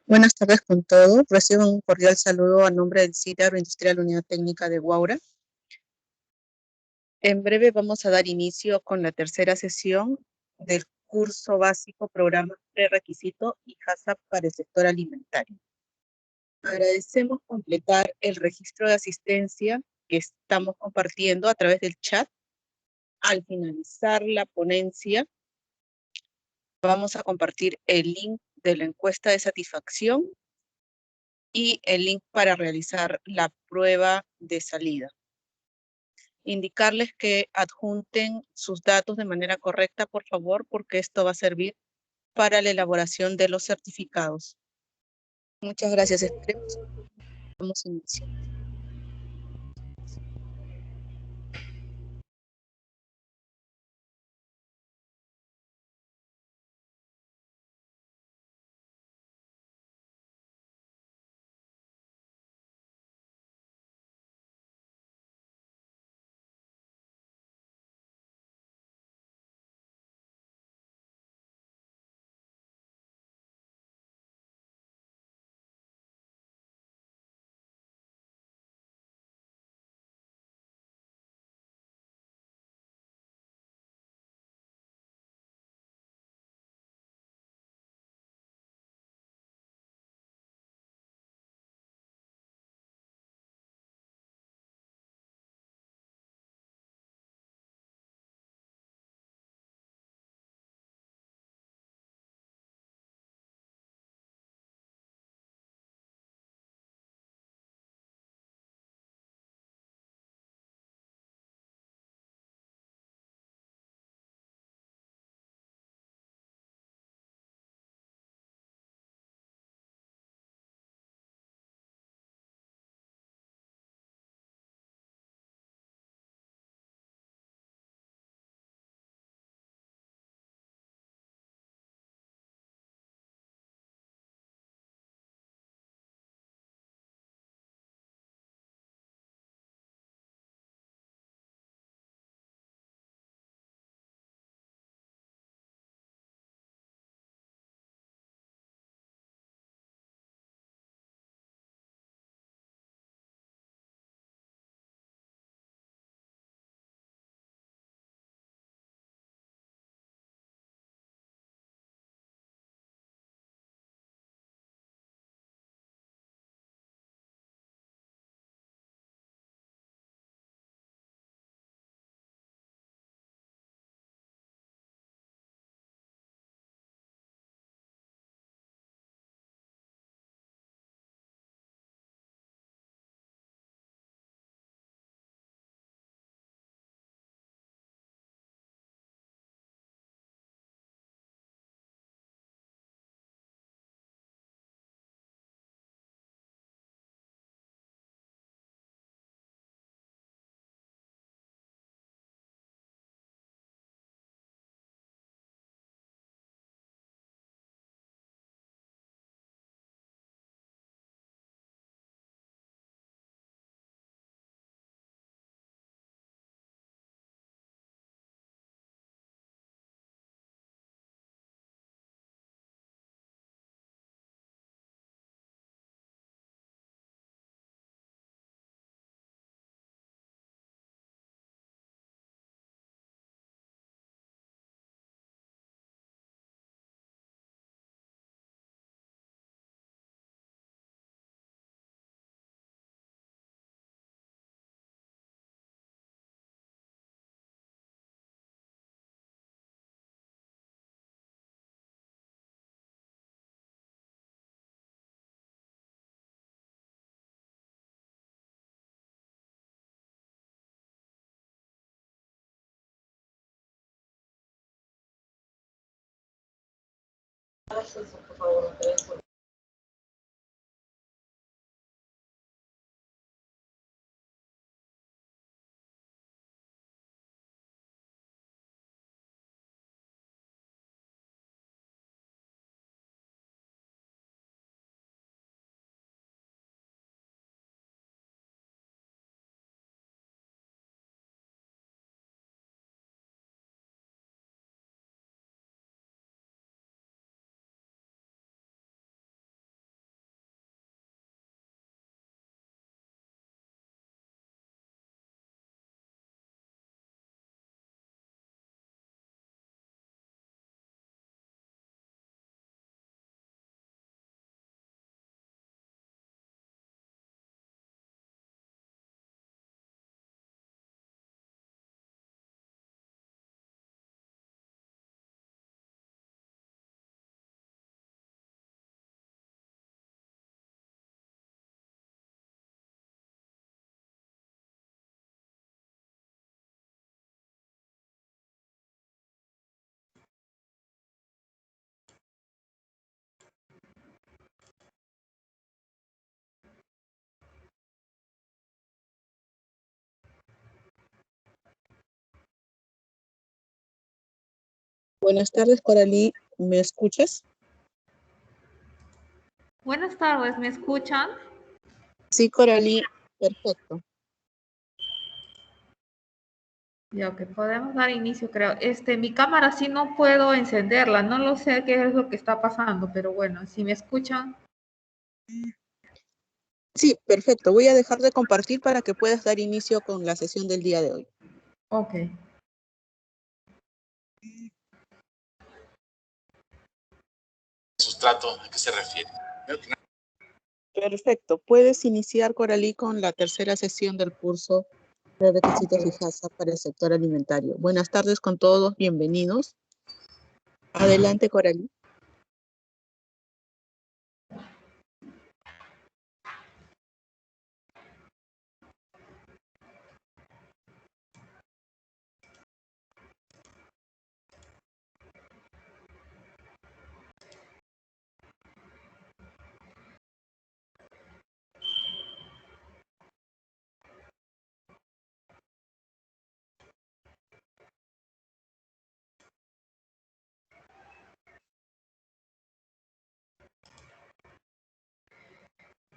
Buenas tardes con todo. Recibo un cordial saludo a nombre del CITA Agroindustrial Unidad Técnica de Huaura. En breve vamos a dar inicio con la tercera sesión del curso básico Programa Prerequisito y HACCP para el sector alimentario. Agradecemos completar el registro de asistencia que estamos compartiendo a través del chat. Al finalizar la ponencia, vamos a compartir el link de la encuesta de satisfacción y el link para realizar la prueba de salida. Indicarles que adjunten sus datos de manera correcta, por favor, porque esto va a servir para la elaboración de los certificados. Muchas gracias. Esperemos que damos inicio. Buenas tardes, Coralí. ¿Me escuchas? Buenas tardes, ¿me escuchan? Sí, Coralí. Perfecto. Ya que podemos dar inicio, creo. Mi cámara sí no puedo encenderla, no lo sé qué es lo que está pasando, pero bueno, si me escuchan. Sí, perfecto. Voy a dejar de compartir para que puedas dar inicio con la sesión del día de hoy. Ok. Sustrato, ¿a qué se refiere? Perfecto. Puedes iniciar, Coralí, con la tercera sesión del curso de requisitos y HACCP para el sector alimentario. Buenas tardes con todos, bienvenidos. Adelante, Coralí.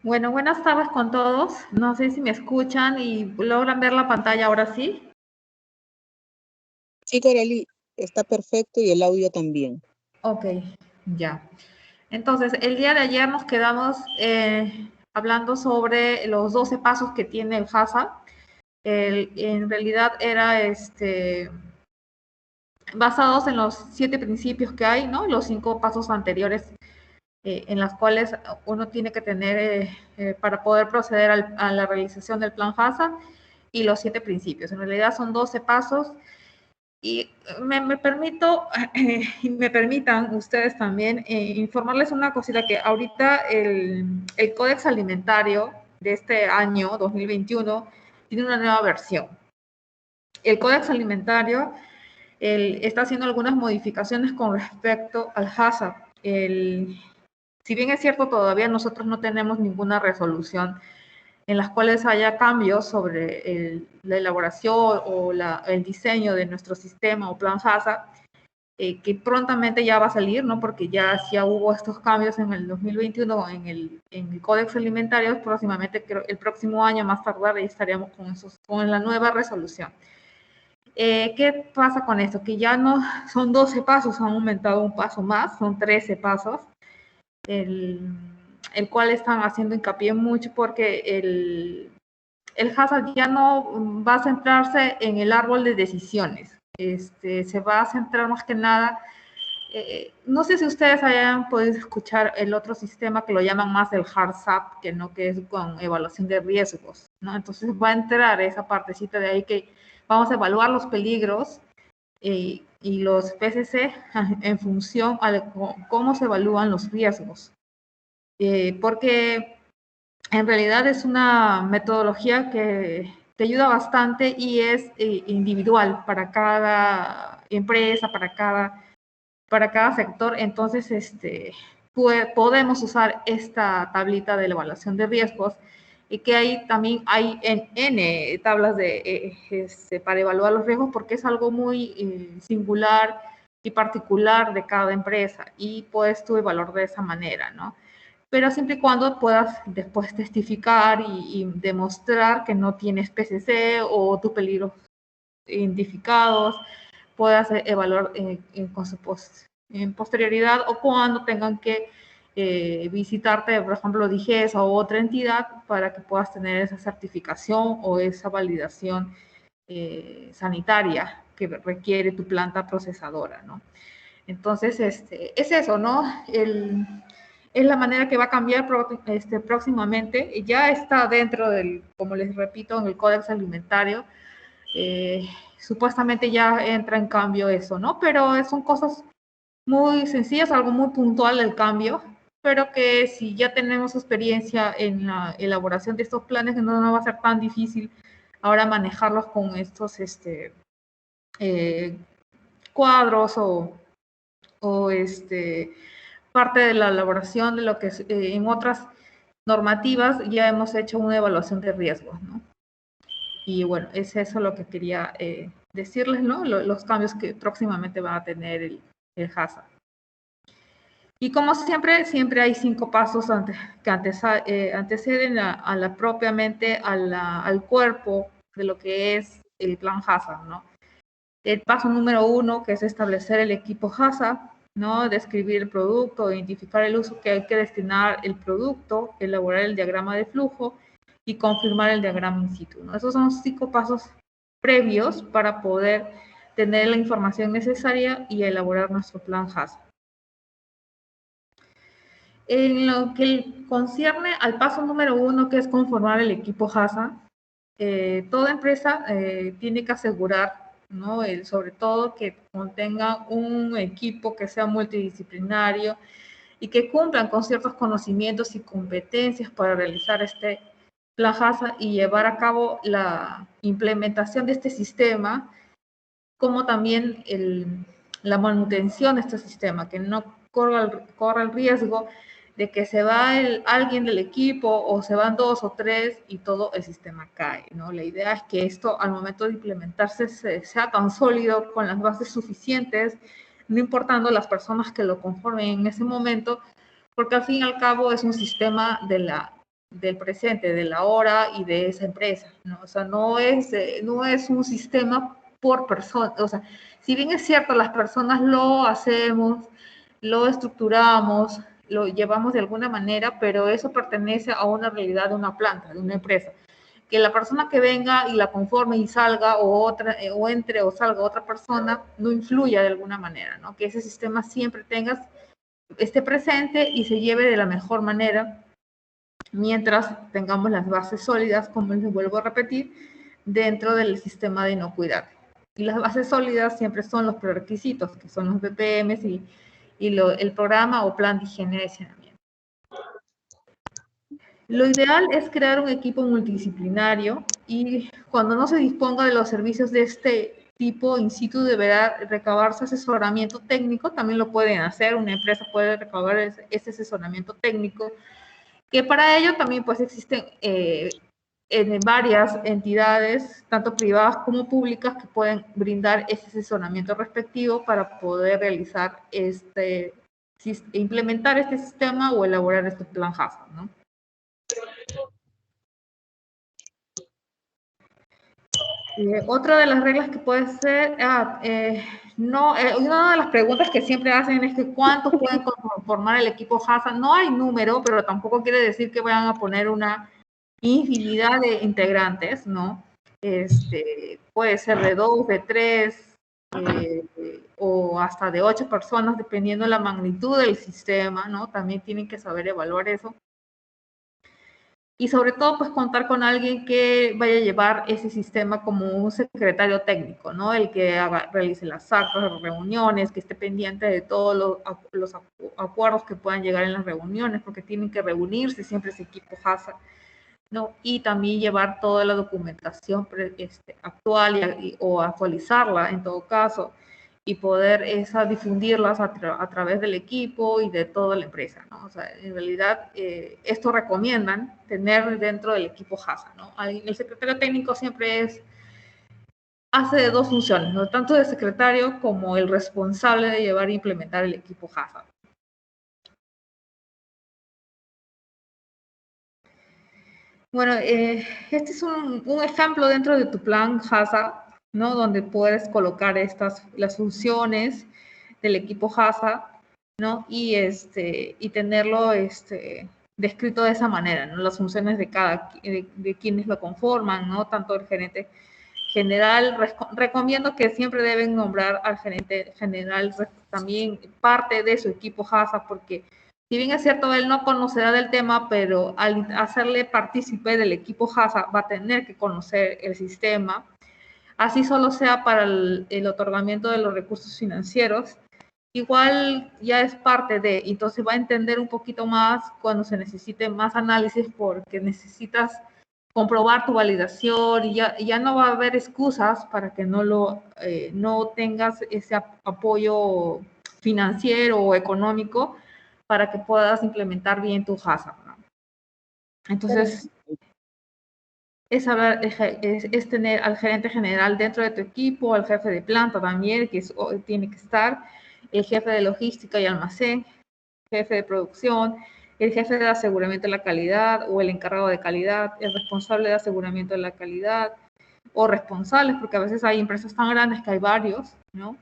Bueno, buenas tardes con todos. No sé si me escuchan y logran ver la pantalla ahora sí. Sí, Coralí, está perfecto y el audio también. Ok, ya. Entonces, el día de ayer nos quedamos hablando sobre los 12 pasos que tiene el HACCP. En realidad era basados en los 7 principios que hay, ¿no? Los 5 pasos anteriores en las cuales uno tiene que tener para poder proceder a la realización del plan HACCP y los 7 principios. En realidad son 12 pasos y me permito, y me permitan ustedes también informarles una cosita que ahorita el Códex Alimentario de este año 2021 tiene una nueva versión. El Códex Alimentario está haciendo algunas modificaciones con respecto al HACCP. Si bien es cierto, todavía nosotros no tenemos ninguna resolución en las cuales haya cambios sobre la elaboración o el diseño de nuestro sistema o plan HACCP, que prontamente ya va a salir, ¿no? Porque ya hubo estos cambios en el 2021 en el Códex Alimentario. Próximamente, creo, el próximo año más tardar, estaríamos con la nueva resolución. ¿Qué pasa con esto? Que ya no son 12 pasos, han aumentado un paso más, son 13 pasos, el cual están haciendo hincapié mucho porque el HACCP ya no va a centrarse en el árbol de decisiones, se va a centrar más que nada, no sé si ustedes hayan podido escuchar el otro sistema que lo llaman más el HACCP, que es con evaluación de riesgos, ¿no? Entonces va a entrar esa partecita de ahí que vamos a evaluar los peligros y los PCC en función a cómo se evalúan los riesgos. Porque en realidad es una metodología que te ayuda bastante y es individual para cada empresa, para cada sector. Entonces, podemos usar esta tablita de la evaluación de riesgos y que ahí también hay N tablas para evaluar los riesgos porque es algo muy singular y particular de cada empresa y puedes tú evaluar de esa manera, ¿no? Pero siempre y cuando puedas después testificar y demostrar que no tienes PCC o tus peligros identificados, puedas evaluar en posterioridad o cuando tengan que visitarte, por ejemplo, DIGESA o otra entidad para que puedas tener esa certificación o esa validación sanitaria que requiere tu planta procesadora, ¿no? Entonces, es eso, ¿no? Es la manera que va a cambiar próximamente. Ya está dentro del, como les repito, en el Códex Alimentario. Supuestamente ya entra en cambio eso, ¿no? Pero son cosas muy sencillas, algo muy puntual el cambio, pero que si ya tenemos experiencia en la elaboración de estos planes, no nos va a ser tan difícil ahora manejarlos con estos cuadros o parte de la elaboración de lo que en otras normativas ya hemos hecho una evaluación de riesgos, ¿no? Y bueno, es eso lo que quería decirles, ¿no? Los cambios que próximamente va a tener el HACCP. Y como siempre, siempre hay 5 pasos que anteceden propiamente al cuerpo de lo que es el plan HACCP, ¿no? El paso número 1, que es establecer el equipo HACCP, ¿no? Describir el producto, identificar el uso que hay que destinar el producto, elaborar el diagrama de flujo y confirmar el diagrama in situ, ¿no? Esos son 5 pasos previos para poder tener la información necesaria y elaborar nuestro plan HACCP. En lo que concierne al paso número 1, que es conformar el equipo HACCP, toda empresa tiene que asegurar, ¿no? Sobre todo que contenga un equipo que sea multidisciplinario y que cumplan con ciertos conocimientos y competencias para realizar este plan HACCP y llevar a cabo la implementación de este sistema, como también la manutención de este sistema, que no corra el riesgo de que se va alguien del equipo o se van 2 o 3 y todo el sistema cae, ¿no? La idea es que esto al momento de implementarse sea tan sólido, con las bases suficientes, no importando las personas que lo conformen en ese momento, porque al fin y al cabo es un sistema del presente, de la hora y de esa empresa, ¿no? O sea, no es un sistema por persona. O sea, si bien es cierto, las personas lo hacemos, lo estructuramos, lo llevamos de alguna manera, pero eso pertenece a una realidad de una planta, de una empresa. Que la persona que venga y la conforme y salga, o entre o salga otra persona, no influya de alguna manera, ¿no? Que ese sistema siempre esté presente y se lleve de la mejor manera, mientras tengamos las bases sólidas, como les vuelvo a repetir, dentro del sistema de inocuidad. Y las bases sólidas siempre son los prerequisitos, que son los BPMs y el programa o plan de higiene de saneamiento. Lo ideal es crear un equipo multidisciplinario y cuando no se disponga de los servicios de este tipo, in situ deberá recabarse asesoramiento técnico. También lo pueden hacer, una empresa puede recabar ese asesoramiento técnico, que para ello también pues existen en varias entidades, tanto privadas como públicas, que pueden brindar ese asesoramiento respectivo para poder realizar implementar este sistema o elaborar este plan HACCP, ¿no? Otra de las reglas que puede ser, una de las preguntas que siempre hacen es que ¿cuántos pueden conformar el equipo HACCP? No hay número, pero tampoco quiere decir que vayan a poner una infinidad de integrantes, ¿no? Puede ser de 2, de 3, o hasta de 8 personas, dependiendo de la magnitud del sistema, ¿no? También tienen que saber evaluar eso. Y sobre todo, pues contar con alguien que vaya a llevar ese sistema como un secretario técnico, ¿no? El que realice las actas de reuniones, que esté pendiente de todos los acuerdos que puedan llegar en las reuniones, porque tienen que reunirse siempre ese equipo HACCP, ¿no? Y también llevar toda la documentación actual o actualizarla en todo caso, y poder difundirlas a través del equipo y de toda la empresa, ¿no? O sea, en realidad, esto recomiendan tener dentro del equipo HACCP, ¿no? El secretario técnico siempre hace de 2 funciones, ¿no? Tanto de secretario como el responsable de llevar e implementar el equipo HACCP. Bueno, este es un ejemplo dentro de tu plan HACCP, ¿no? Donde puedes colocar las funciones del equipo HACCP, ¿no? Y tenerlo descrito de esa manera, ¿no? Las funciones de quienes lo conforman, ¿no? Tanto el gerente general, recomiendo que siempre deben nombrar al gerente general también parte de su equipo HACCP, porque si bien es cierto, él no conocerá del tema, pero al hacerle partícipe del equipo HACCP va a tener que conocer el sistema, así solo sea para el otorgamiento de los recursos financieros. Igual ya es parte entonces va a entender un poquito más cuando se necesite más análisis, porque necesitas comprobar tu validación y ya no va a haber excusas para que no tengas ese apoyo financiero o económico para que puedas implementar bien tu HACCP, ¿no? Entonces, es tener al gerente general dentro de tu equipo, al jefe de planta también, que tiene que estar, el jefe de logística y almacén, jefe de producción, el jefe de aseguramiento de la calidad o el encargado de calidad, el responsable de aseguramiento de la calidad o responsables, porque a veces hay empresas tan grandes que hay varios, ¿no?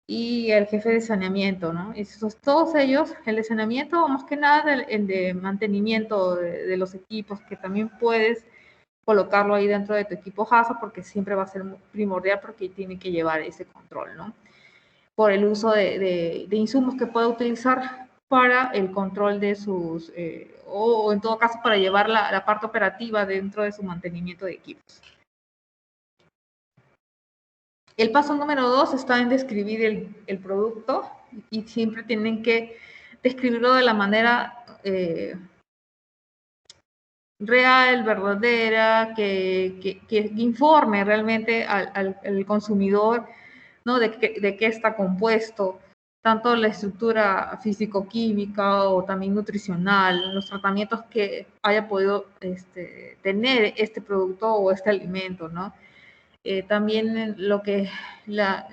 Y el jefe de saneamiento, ¿no? Esos, todos ellos, el de saneamiento, más que nada el de mantenimiento de los equipos, que también puedes colocarlo ahí dentro de tu equipo HACCP, porque siempre va a ser primordial porque tiene que llevar ese control, ¿no? Por el uso de insumos que pueda utilizar para el control de sus, o en todo caso para llevar la parte operativa dentro de su mantenimiento de equipos. El paso número 2 está en describir el producto y siempre tienen que describirlo de la manera real, verdadera, que informe realmente al consumidor, ¿no? de qué está compuesto, tanto la estructura físico-química o también nutricional, los tratamientos que haya podido tener este producto o este alimento, ¿no? También lo que la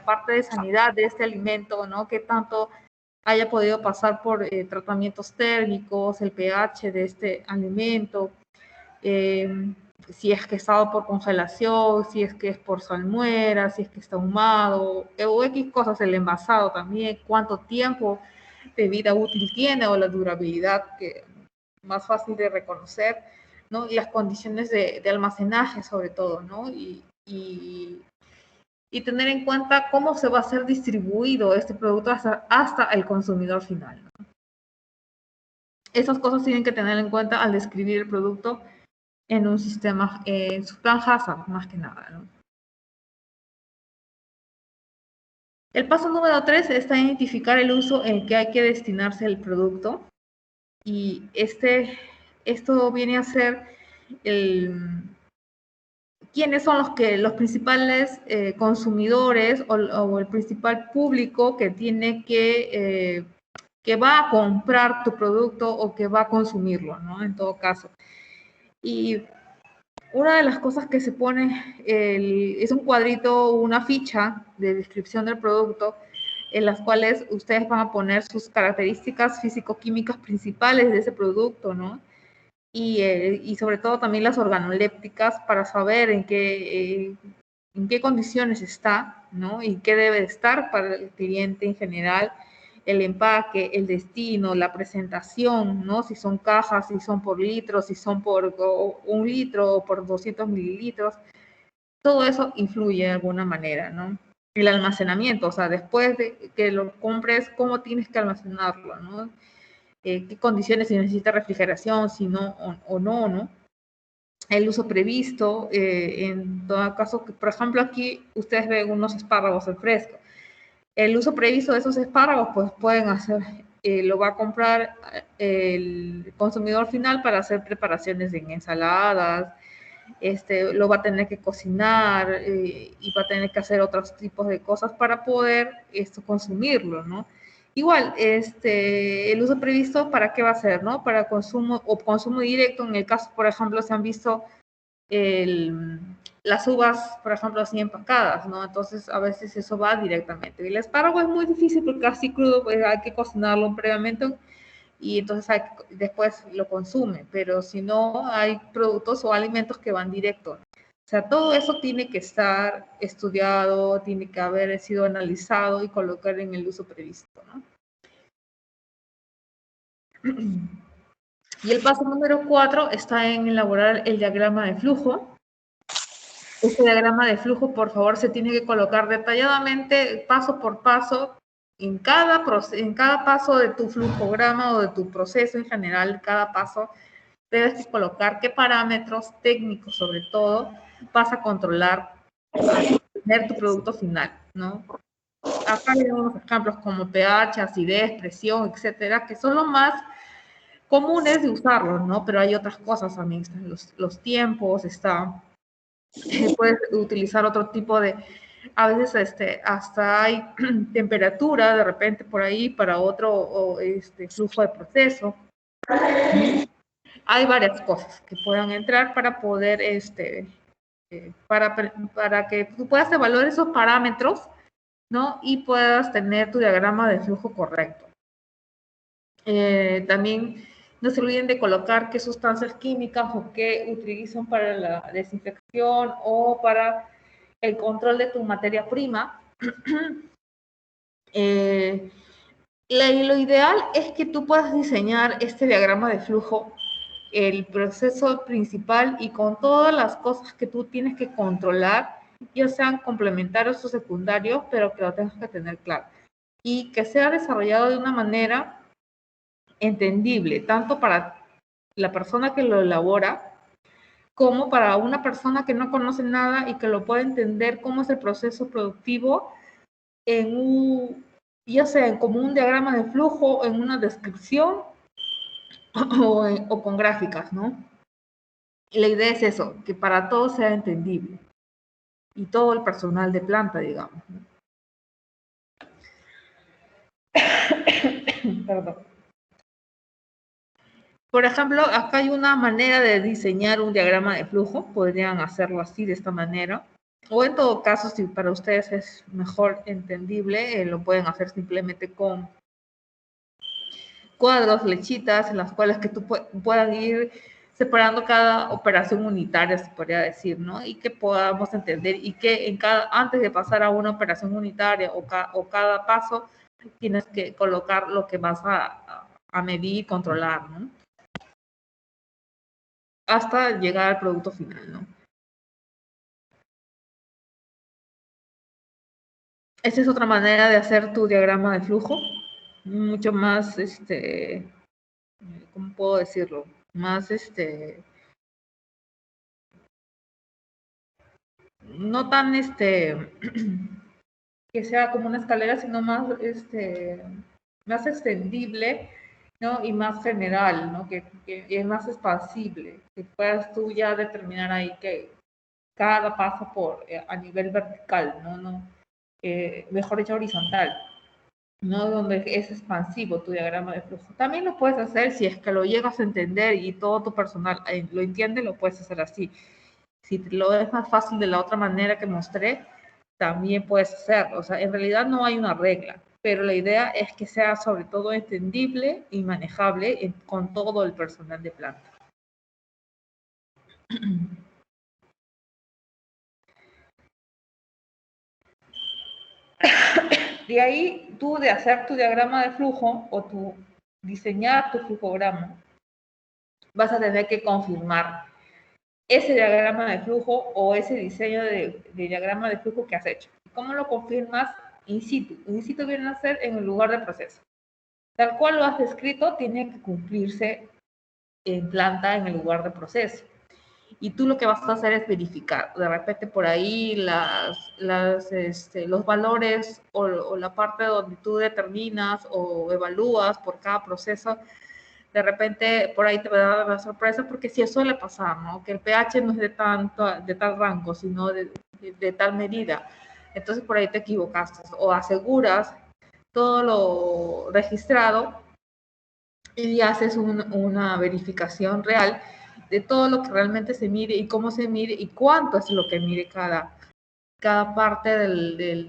parte de sanidad de este alimento, ¿no? Que tanto haya podido pasar por tratamientos térmicos, el pH de este alimento, si es que ha estado por congelación, si es que es por salmuera, si es que está ahumado, o X cosas, el envasado también, cuánto tiempo de vida útil tiene o la durabilidad, que más fácil de reconocer, ¿no? Y las condiciones de almacenaje sobre todo, ¿no? Y tener en cuenta cómo se va a ser distribuido este producto hasta el consumidor final, ¿no? Esas cosas tienen que tener en cuenta al describir el producto en un sistema, en su plan HACCP, más que nada, ¿no? El paso número 3 está identificar el uso en el que hay que destinarse el producto. Y esto viene a ser quiénes son los principales consumidores o el principal público que tiene que va a comprar tu producto o que va a consumirlo, ¿no? En todo caso. Y una de las cosas que se pone es un cuadrito, una ficha de descripción del producto, en las cuales ustedes van a poner sus características físico-químicas principales de ese producto, ¿no? Y sobre todo también las organolépticas para saber en qué condiciones está, ¿no? Y qué debe estar para el cliente en general, el empaque, el destino, la presentación, ¿no? Si son cajas, si son por litros, si son por 1 litro o por 200 mililitros. Todo eso influye de alguna manera, ¿no? El almacenamiento, o sea, después de que lo compres, ¿cómo tienes que almacenarlo, ¿no? Qué condiciones, si necesita refrigeración, si no o no, ¿no? El uso previsto, en todo caso, por ejemplo, aquí ustedes ven unos espárragos en fresco. El uso previsto de esos espárragos, pues pueden hacer, lo va a comprar el consumidor final para hacer preparaciones en ensaladas, lo va a tener que cocinar y va a tener que hacer otros tipos de cosas para poder consumirlo, ¿no? Igual, el uso previsto, ¿para qué va a ser, no? Para consumo o consumo directo. En el caso, por ejemplo, se han visto las uvas, por ejemplo, así empacadas, ¿no? Entonces, a veces eso va directamente. El espárrago es muy difícil porque así crudo, pues hay que cocinarlo previamente y entonces después lo consume, pero si no, hay productos o alimentos que van directo. O sea, todo eso tiene que estar estudiado, tiene que haber sido analizado y colocar en el uso previsto, ¿no? Y el paso número 4 está en elaborar el diagrama de flujo. Este diagrama de flujo, por favor, se tiene que colocar detalladamente, paso por paso, en cada paso de tu flujograma o de tu proceso en general, cada paso, debes colocar qué parámetros técnicos, sobre todo, vas a controlar para tener tu producto final, ¿no? Acá hay unos ejemplos como pH, acidez, presión, etcétera, que son los más comunes de usarlos, ¿no? Pero hay otras cosas también, están los tiempos, puedes utilizar otro tipo de, a veces hasta hay temperatura de repente por ahí para otro flujo de proceso. Hay varias cosas que puedan entrar para poder, para que tú puedas evaluar esos parámetros ¿no? Y puedas tener tu diagrama de flujo correcto. También no se olviden de colocar qué sustancias químicas o qué utilizan para la desinfección o para el control de tu materia prima. Lo ideal es que tú puedas diseñar este diagrama de flujo, el proceso principal y con todas las cosas que tú tienes que controlar, ya sean complementarios o secundarios, pero que lo tengas que tener claro. Y que sea desarrollado de una manera entendible, tanto para la persona que lo elabora, como para una persona que no conoce nada y que lo pueda entender cómo es el proceso productivo en ya sea como un diagrama de flujo, en una descripción o con gráficas, ¿no? Y la idea es eso, que para todos sea entendible y todo el personal de planta, digamos, ¿no? Perdón. Por ejemplo, acá hay una manera de diseñar un diagrama de flujo, podrían hacerlo así, de esta manera, o en todo caso, si para ustedes es mejor entendible, lo pueden hacer simplemente con cuadros, flechitas, en las cuales que tú puedan ir separando cada operación unitaria, se podría decir, ¿no? Y que podamos entender y que antes de pasar a una operación unitaria o cada paso, tienes que colocar lo que vas a medir y controlar, ¿no? Hasta llegar al producto final, ¿no? Esta es otra manera de hacer tu diagrama de flujo, mucho más, ¿cómo puedo decirlo? Más, no tan, que sea como una escalera, sino más, más extendible, ¿no? Y más general, ¿no? Que es más expansible, que puedas tú ya determinar ahí que cada paso a nivel vertical, ¿no? Mejor dicho, horizontal, ¿no? Donde es expansivo tu diagrama de flujo. También lo puedes hacer si es que lo llegas a entender y todo tu personal lo entiende, lo puedes hacer así. Si lo es más fácil de la otra manera que mostré, también puedes hacerlo. O sea, en realidad no hay una regla, pero la idea es que sea sobre todo entendible y manejable con todo el personal de planta. De ahí, tú de hacer tu diagrama de flujo o diseñar tu flujograma, vas a tener que confirmar ese diagrama de flujo o ese diseño de diagrama de flujo que has hecho. ¿Cómo lo confirmas? In situ. In situ viene a ser en el lugar de proceso. Tal cual lo has descrito, tiene que cumplirse en planta en el lugar de proceso. Y tú lo que vas a hacer es verificar. De repente por ahí los valores o la parte donde tú determinas o evalúas por cada proceso, de repente por ahí te va a dar la sorpresa, porque sí suele pasar, ¿no? Que el pH no es de tal rango, sino de tal medida. Entonces por ahí te equivocaste o aseguras todo lo registrado y haces una verificación real de todo lo que realmente se mide y cómo se mide y cuánto es lo que mide cada parte de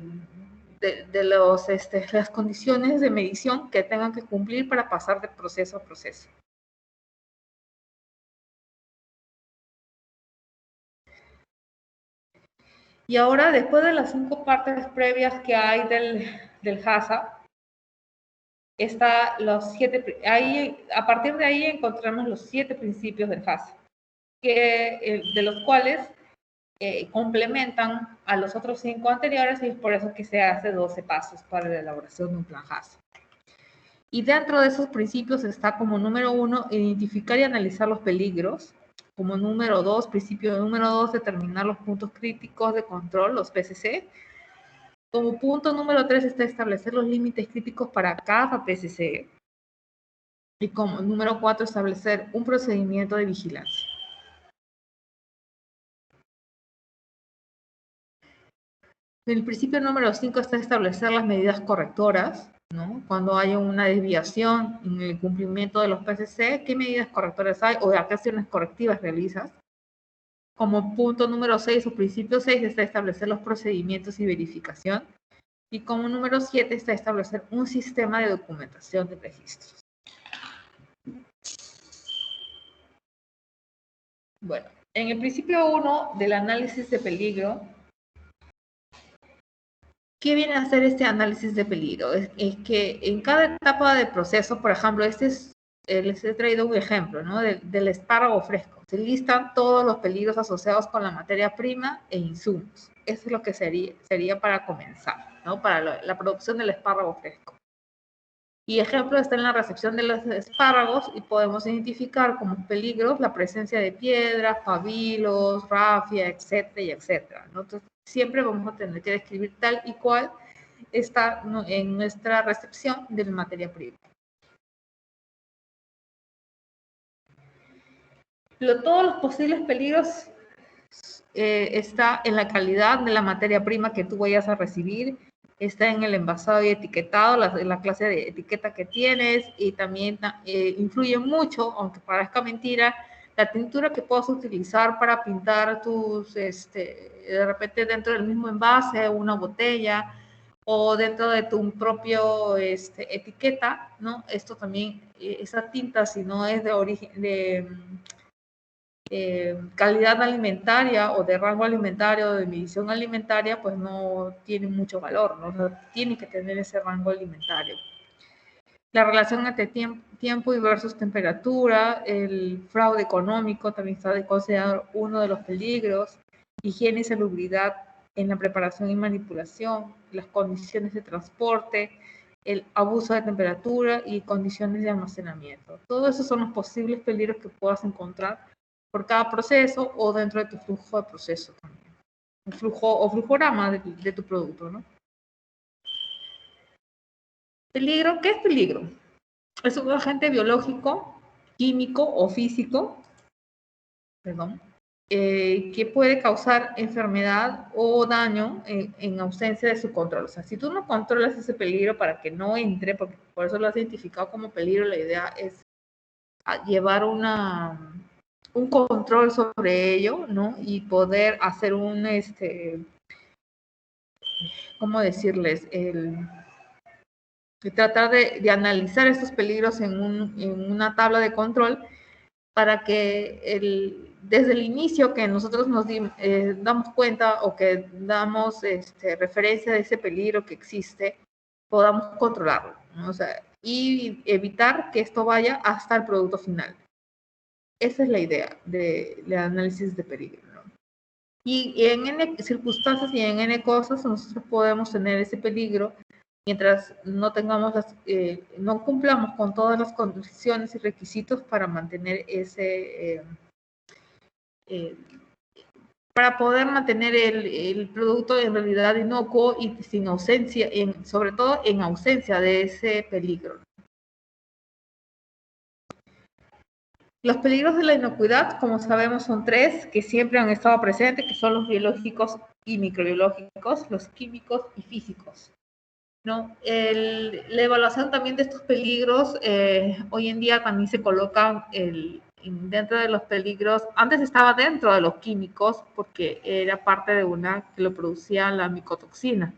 las condiciones de medición que tengan que cumplir para pasar de proceso a proceso. Y ahora, después de las 5 partes previas que hay del HACCP, está a partir de ahí encontramos los 7 principios del HACCP, de los cuales complementan a los otros 5 anteriores, y es por eso que se hace 12 pasos para la elaboración de un plan HACCP. Y dentro de esos principios está como número 1, identificar y analizar los peligros. Como número 2, principio número 2, determinar los puntos críticos de control, los PCC. Como punto número 3 está establecer los límites críticos para cada PCC. Y como número 4, establecer un procedimiento de vigilancia. En el principio número 5 está establecer las medidas correctoras, ¿no? Cuando haya una desviación en el cumplimiento de los PCC, ¿qué medidas correctoras hay o qué acciones correctivas realizas? Como punto número 6 o principio 6 está establecer los procedimientos y verificación. Y como número 7 está establecer un sistema de documentación de registros. Bueno, en el principio 1 del análisis de peligro, ¿qué viene a hacer este análisis de peligro? Es que en cada etapa del proceso, por ejemplo, les he traído un ejemplo, ¿no? Del espárrago fresco. Se listan todos los peligros asociados con la materia prima e insumos. Eso es lo que sería para comenzar, ¿no? Para la producción del espárrago fresco. Y ejemplo está en la recepción de los espárragos y podemos identificar como peligros la presencia de piedras, pabilos, rafia, etcétera, y etcétera, ¿no? Entonces, siempre vamos a tener que describir tal y cual está en nuestra recepción de la materia prima. Todos los posibles peligros está en la calidad de la materia prima que tú vayas a recibir, está en el envasado y etiquetado, la clase de etiqueta que tienes, y también influye mucho, aunque parezca mentira, la tintura que puedas utilizar para pintar de repente dentro del mismo envase, una botella, o dentro de tu propio etiqueta, ¿no? Esto también, esa tinta, si no es de origen, calidad alimentaria o de rango alimentario o de medición alimentaria, pues no tiene mucho valor, ¿no? O sea, tiene que tener ese rango alimentario. La relación entre tiempo y versus temperatura, el fraude económico también está considerado uno de los peligros, higiene y salubridad en la preparación y manipulación, las condiciones de transporte, el abuso de temperatura y condiciones de almacenamiento. Todos esos son los posibles peligros que puedas encontrar por cada proceso o dentro de tu flujo de proceso también. Un flujo o flujograma de tu producto, ¿no? Peligro, ¿qué es peligro? Es un agente biológico, químico o físico, perdón, que puede causar enfermedad o daño en ausencia de su control. O sea, si tú no controlas ese peligro para que no entre, porque por eso lo has identificado como peligro, la idea es llevar un control sobre ello, ¿no? Y poder hacer ¿cómo decirles? Tratar de analizar estos peligros en una tabla de control para que desde el inicio que nosotros nos damos cuenta o que damos referencia de ese peligro que existe, podamos controlarlo, ¿no? O sea, y evitar que esto vaya hasta el producto final. Esa es la idea del análisis de peligro, ¿no? Y en N circunstancias y en N cosas nosotros podemos tener ese peligro mientras no tengamos no cumplamos con todas las condiciones y requisitos para mantener para poder mantener el producto en realidad inocuo y sin ausencia, sobre todo en ausencia de ese peligro. Los peligros de la inocuidad, como sabemos, son 3 que siempre han estado presentes, que son los biológicos y microbiológicos, los químicos y físicos, ¿no? La evaluación también de estos peligros, hoy en día también se colocan dentro de los peligros. Antes estaba dentro de los químicos porque era parte de una que lo producía la micotoxina,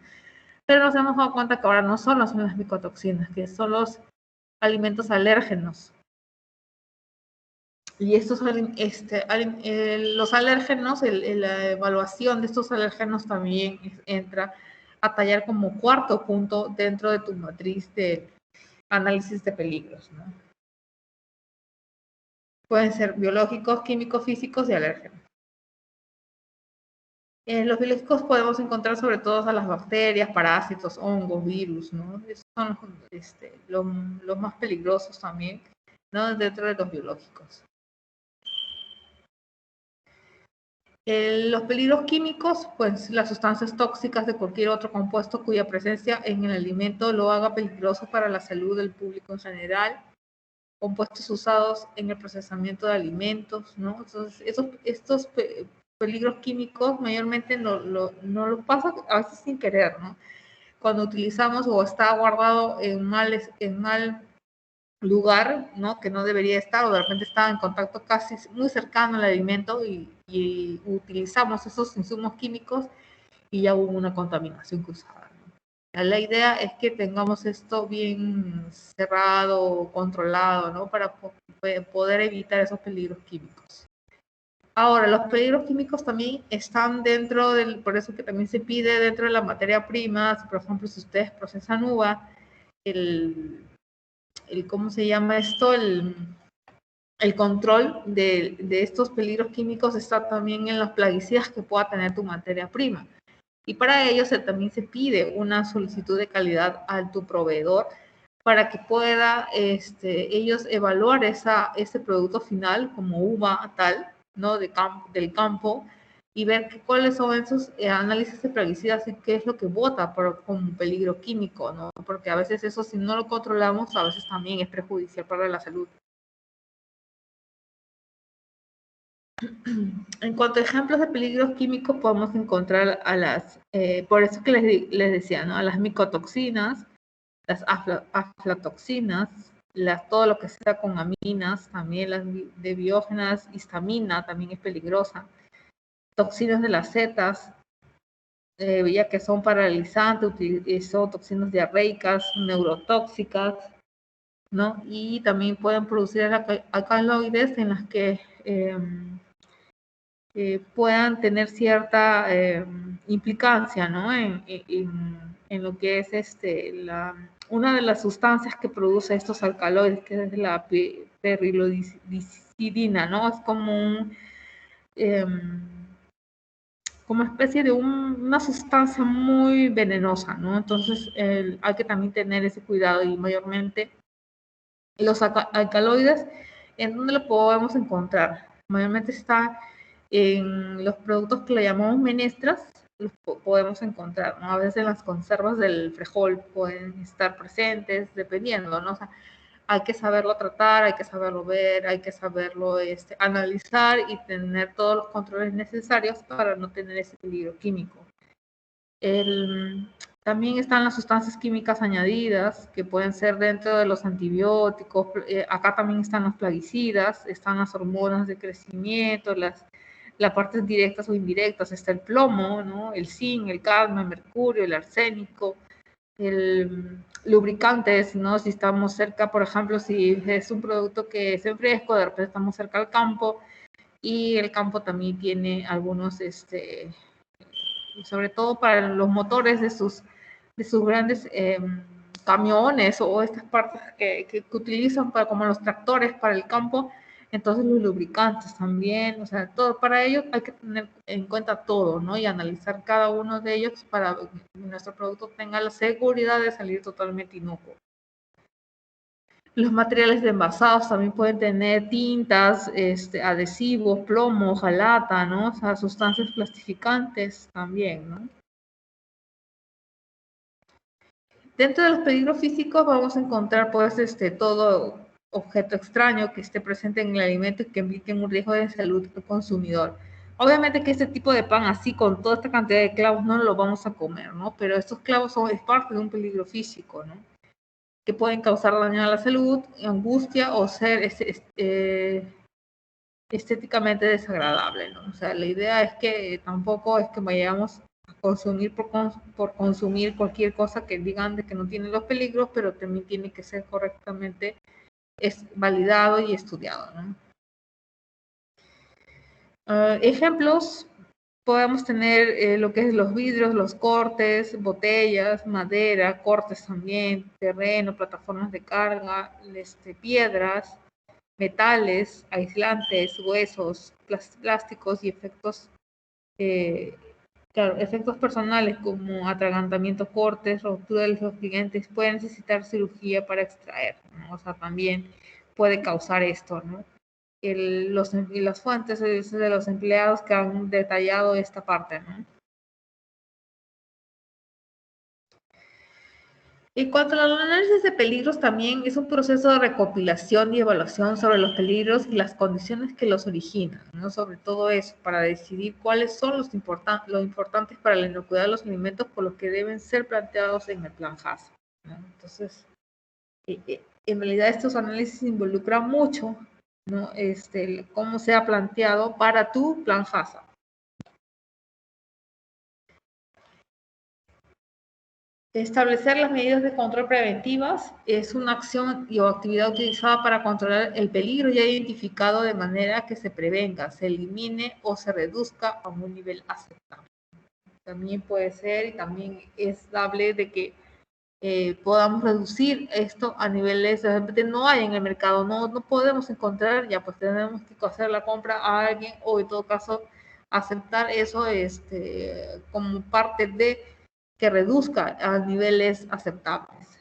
pero nos hemos dado cuenta que ahora no solo son las micotoxinas, que son los alimentos alérgenos. Y los alérgenos, la evaluación de estos alérgenos también entra a tallar como cuarto punto dentro de tu matriz de análisis de peligros, ¿no? Pueden ser biológicos, químicos, físicos y alérgenos. En los biológicos podemos encontrar sobre todo a las bacterias, parásitos, hongos, virus, ¿no? Esos son los más peligrosos también, ¿no? Dentro de los biológicos. Los peligros químicos, pues las sustancias tóxicas de cualquier otro compuesto cuya presencia en el alimento lo haga peligroso para la salud del público en general, compuestos usados en el procesamiento de alimentos, ¿no? Entonces, estos peligros químicos mayormente no los pasa a veces sin querer, ¿no? Cuando utilizamos o está guardado en mal lugar, ¿no? Que no debería estar, o de repente está en contacto casi muy cercano al alimento y utilizamos esos insumos químicos y ya hubo una contaminación cruzada, ¿no? La idea es que tengamos esto bien cerrado, controlado, ¿no? Para poder evitar esos peligros químicos. Ahora, los peligros químicos también están dentro del, por eso que también se pide dentro de la materia prima, por ejemplo, si ustedes procesan uva, ¿cómo se llama esto? El control de estos peligros químicos está también en los plaguicidas que pueda tener tu materia prima. Y para ello también se pide una solicitud de calidad a tu proveedor para que pueda ellos evaluar ese producto final como uva tal, ¿no? Del campo, y ver cuáles son esos análisis de plaguicidas y qué es lo que vota como peligro químico, ¿no? Porque a veces eso, si no lo controlamos, a veces también es perjudicial para la salud. En cuanto a ejemplos de peligros químicos, podemos encontrar por eso que les decía, ¿no? A las micotoxinas, las aflatoxinas, todo lo que sea con aminas, también las de biógenas, histamina también es peligrosa, toxinas de las setas, ya que son paralizantes, son toxinas diarreicas, neurotóxicas, ¿no? Y también pueden producir alcaloides en las que puedan tener cierta implicancia, ¿no? En lo que es una de las sustancias que produce estos alcaloides, que es la perrilodicidina, ¿no? Es como como especie de una sustancia muy venenosa, ¿no? Entonces hay que también tener ese cuidado, y mayormente los alcaloides, ¿en dónde lo podemos encontrar? Mayormente está en los productos que le llamamos menestras, los podemos encontrar, ¿no? A veces en las conservas del frijol pueden estar presentes, dependiendo, ¿no? O sea, hay que saberlo tratar, hay que saberlo ver, hay que saberlo analizar y tener todos los controles necesarios para no tener ese peligro químico. También están las sustancias químicas añadidas, que pueden ser dentro de los antibióticos. Acá también están los plaguicidas, están las hormonas de crecimiento, las partes directas o indirectas. Está el plomo, ¿no? El zinc, el cadmio, el mercurio, el arsénico, lubricantes, ¿no? Si estamos cerca, por ejemplo, si es un producto que es en fresco, de repente estamos cerca al campo, y el campo también tiene algunos sobre todo para los motores de sus grandes camiones o estas partes que utilizan como los tractores para el campo. Entonces los lubricantes también, o sea, todo para ello hay que tener en cuenta todo, ¿no? Y analizar cada uno de ellos para que nuestro producto tenga la seguridad de salir totalmente inocuo. Los materiales de envasados también pueden tener tintas, adhesivos, plomo, hojalata, ¿no? O sea, sustancias plastificantes también, ¿no? Dentro de los peligros físicos vamos a encontrar, pues, todo objeto extraño que esté presente en el alimento y que implique un riesgo de salud del consumidor. Obviamente que este tipo de pan, así con toda esta cantidad de clavos, no lo vamos a comer, ¿no? Pero estos clavos es parte de un peligro físico, ¿no? Que pueden causar daño a la salud, angustia o ser estéticamente desagradable, ¿no? O sea, la idea es que tampoco es que vayamos a consumir por consumir cualquier cosa que digan de que no tiene los peligros, pero también tiene que ser correctamente validado y estudiado, ¿no? Ejemplos, podemos tener lo que es los vidrios, los cortes, botellas, madera, cortes también, terreno, plataformas de carga, piedras, metales, aislantes, huesos, plásticos y efectos, efectos personales como atragantamiento, cortes, ruptura de los clientes, pueden necesitar cirugía para extraer, ¿no? O sea, también puede causar esto, ¿no? Las fuentes de los empleados que han detallado esta parte, ¿no? En cuanto al análisis de peligros, también es un proceso de recopilación y evaluación sobre los peligros y las condiciones que los originan, ¿no? Sobre todo eso, para decidir cuáles son los importantes para la inocuidad de los alimentos por los que deben ser planteados en el plan HACCP, ¿no? Entonces, en realidad estos análisis involucran mucho, ¿no? Cómo se ha planteado para tu plan HACCP. Establecer las medidas de control preventivas es una acción o actividad utilizada para controlar el peligro ya identificado de manera que se prevenga, se elimine o se reduzca a un nivel aceptable. También puede ser y también es dable de que podamos reducir esto a niveles de repente no hay en el mercado, no podemos encontrar, ya pues tenemos que hacer la compra a alguien o en todo caso aceptar eso como parte de que reduzca a niveles aceptables.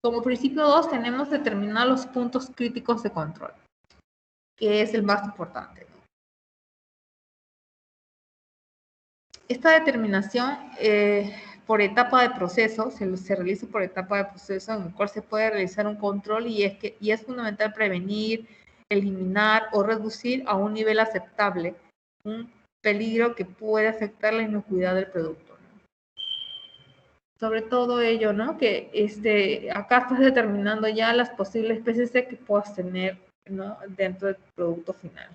Como principio 2 tenemos determinar los puntos críticos de control, que es el más importante. Esta determinación por etapa de proceso, se realiza por etapa de proceso en el cual se puede realizar un control y es fundamental prevenir, eliminar o reducir a un nivel aceptable un peligro que puede afectar la inocuidad del producto. Sobre todo ello, ¿no? Que acá estás determinando ya las posibles PCC que puedas tener, ¿no? Dentro del producto final.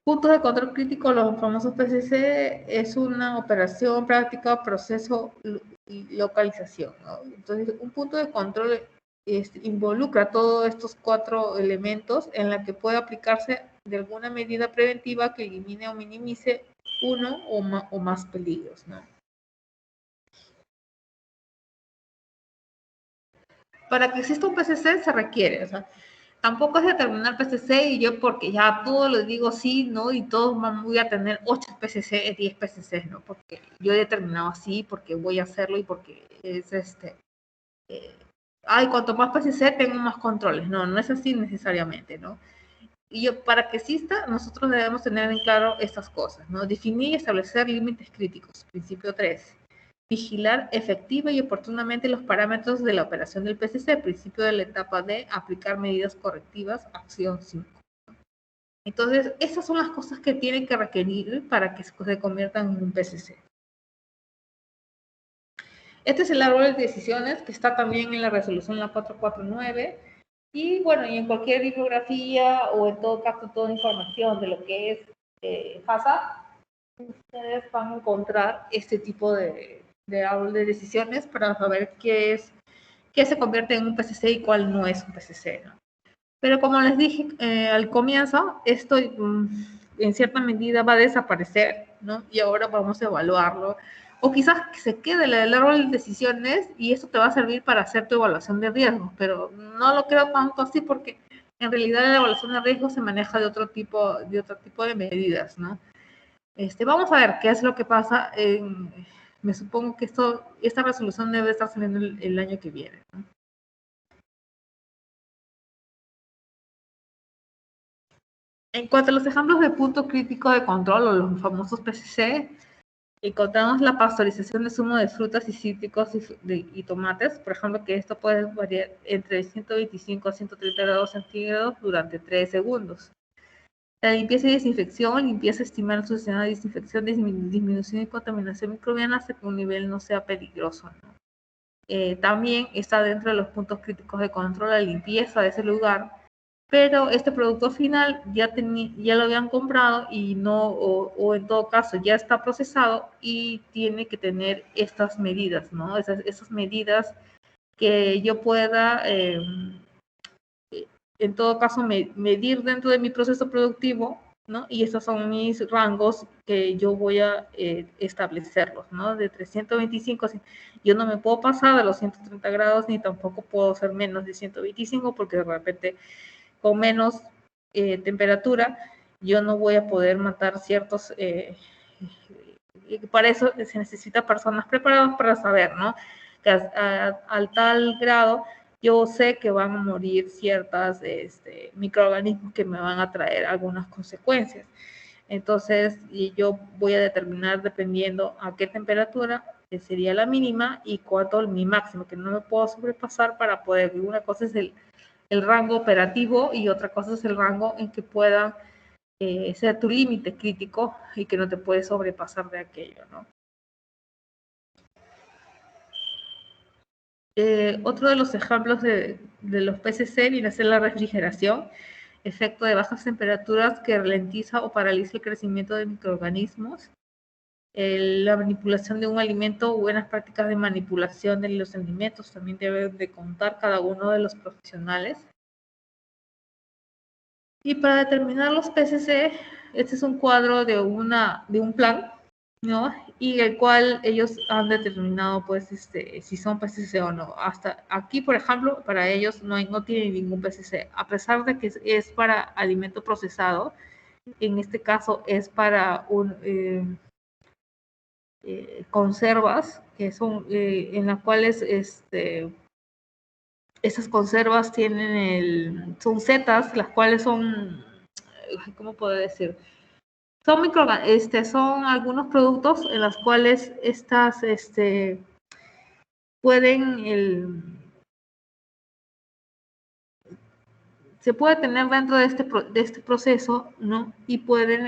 Puntos de control crítico, los famosos PCC, es una operación, práctica, proceso y localización, ¿no? Entonces, un punto de control involucra todos estos 4 elementos en la que puede aplicarse de alguna medida preventiva que elimine o minimice uno o más peligros, ¿no? Para que exista un PCC se requiere, o sea, tampoco es determinar PCC y yo porque ya todo lo digo sí, ¿no? Y todos voy a tener 8 PCC, 10 PCC, ¿no? Porque yo he determinado así, porque voy a hacerlo y porque es cuanto más PCC tengo más controles. No es así necesariamente, ¿no? Y para que exista, nosotros debemos tener en claro estas cosas, ¿no? Definir y establecer límites críticos, principio 3. Vigilar efectiva y oportunamente los parámetros de la operación del PCC, principio de la etapa D, aplicar medidas correctivas, acción 5. Entonces, esas son las cosas que tienen que requerir para que se conviertan en un PCC. Este es el árbol de decisiones que está también en la resolución la 449. Y bueno, y en cualquier bibliografía o en todo caso toda información de lo que es FASA, ustedes van a encontrar este tipo de árbol de decisiones para saber qué se convierte en un PCC y cuál no es un PCC, ¿no? Pero como les dije al comienzo, esto en cierta medida va a desaparecer, ¿no? Y ahora vamos a evaluarlo. O quizás se quede el árbol de decisiones y esto te va a servir para hacer tu evaluación de riesgos, pero no lo creo tanto así porque en realidad la evaluación de riesgos se maneja de otro tipo de medidas, ¿no? Vamos a ver qué es lo que pasa. Me supongo que esta resolución debe estar saliendo el año que viene, ¿no? En cuanto a los ejemplos de punto crítico de control o los famosos PCC, encontramos la pasteurización de zumo de frutas y cítricos y tomates, por ejemplo, que esto puede variar entre 125 a 130 grados centígrados durante 3 segundos. La limpieza y desinfección, limpieza estimar sucesión de desinfección, disminución y contaminación microbiana hasta que un nivel no sea peligroso, ¿no? También está dentro de los puntos críticos de control la limpieza de ese lugar, pero este producto final ya lo habían comprado y no, o en todo caso ya está procesado y tiene que tener estas medidas, ¿no? Esas medidas que yo pueda, en todo caso, medir dentro de mi proceso productivo, ¿no? Y esos son mis rangos que yo voy a establecerlos, ¿no? De 325, yo no me puedo pasar de los 130 grados ni tampoco puedo ser menos de 125 porque de repente con menos temperatura, yo no voy a poder matar ciertos... para eso se necesita personas preparadas para saber, ¿no? Que al tal grado yo sé que van a morir ciertas microorganismos que me van a traer algunas consecuencias. Entonces, yo voy a determinar dependiendo a qué temperatura sería la mínima y cuánto mi máximo, que no me puedo sobrepasar para poder, una cosa es el rango operativo y otra cosa es el rango en que pueda ser tu límite crítico y que no te puedes sobrepasar de aquello, ¿no? Otro de los ejemplos de los PCC viene a ser la refrigeración, efecto de bajas temperaturas que ralentiza o paraliza el crecimiento de microorganismos. La manipulación de un alimento, buenas prácticas de manipulación de los alimentos también deben de contar cada uno de los profesionales. Y para determinar los PCC, este es un cuadro de un plan, ¿no? Y el cual ellos han determinado, pues, si son PCC o no. Hasta aquí, por ejemplo, para ellos no tienen ningún PCC, a pesar de que es para alimento procesado. En este caso es para conservas, que son en las cuales esas conservas son setas, las cuales son, ¿cómo puedo decir? Son algunos productos en los cuales estas se puede tener dentro de este proceso, ¿no? Y pueden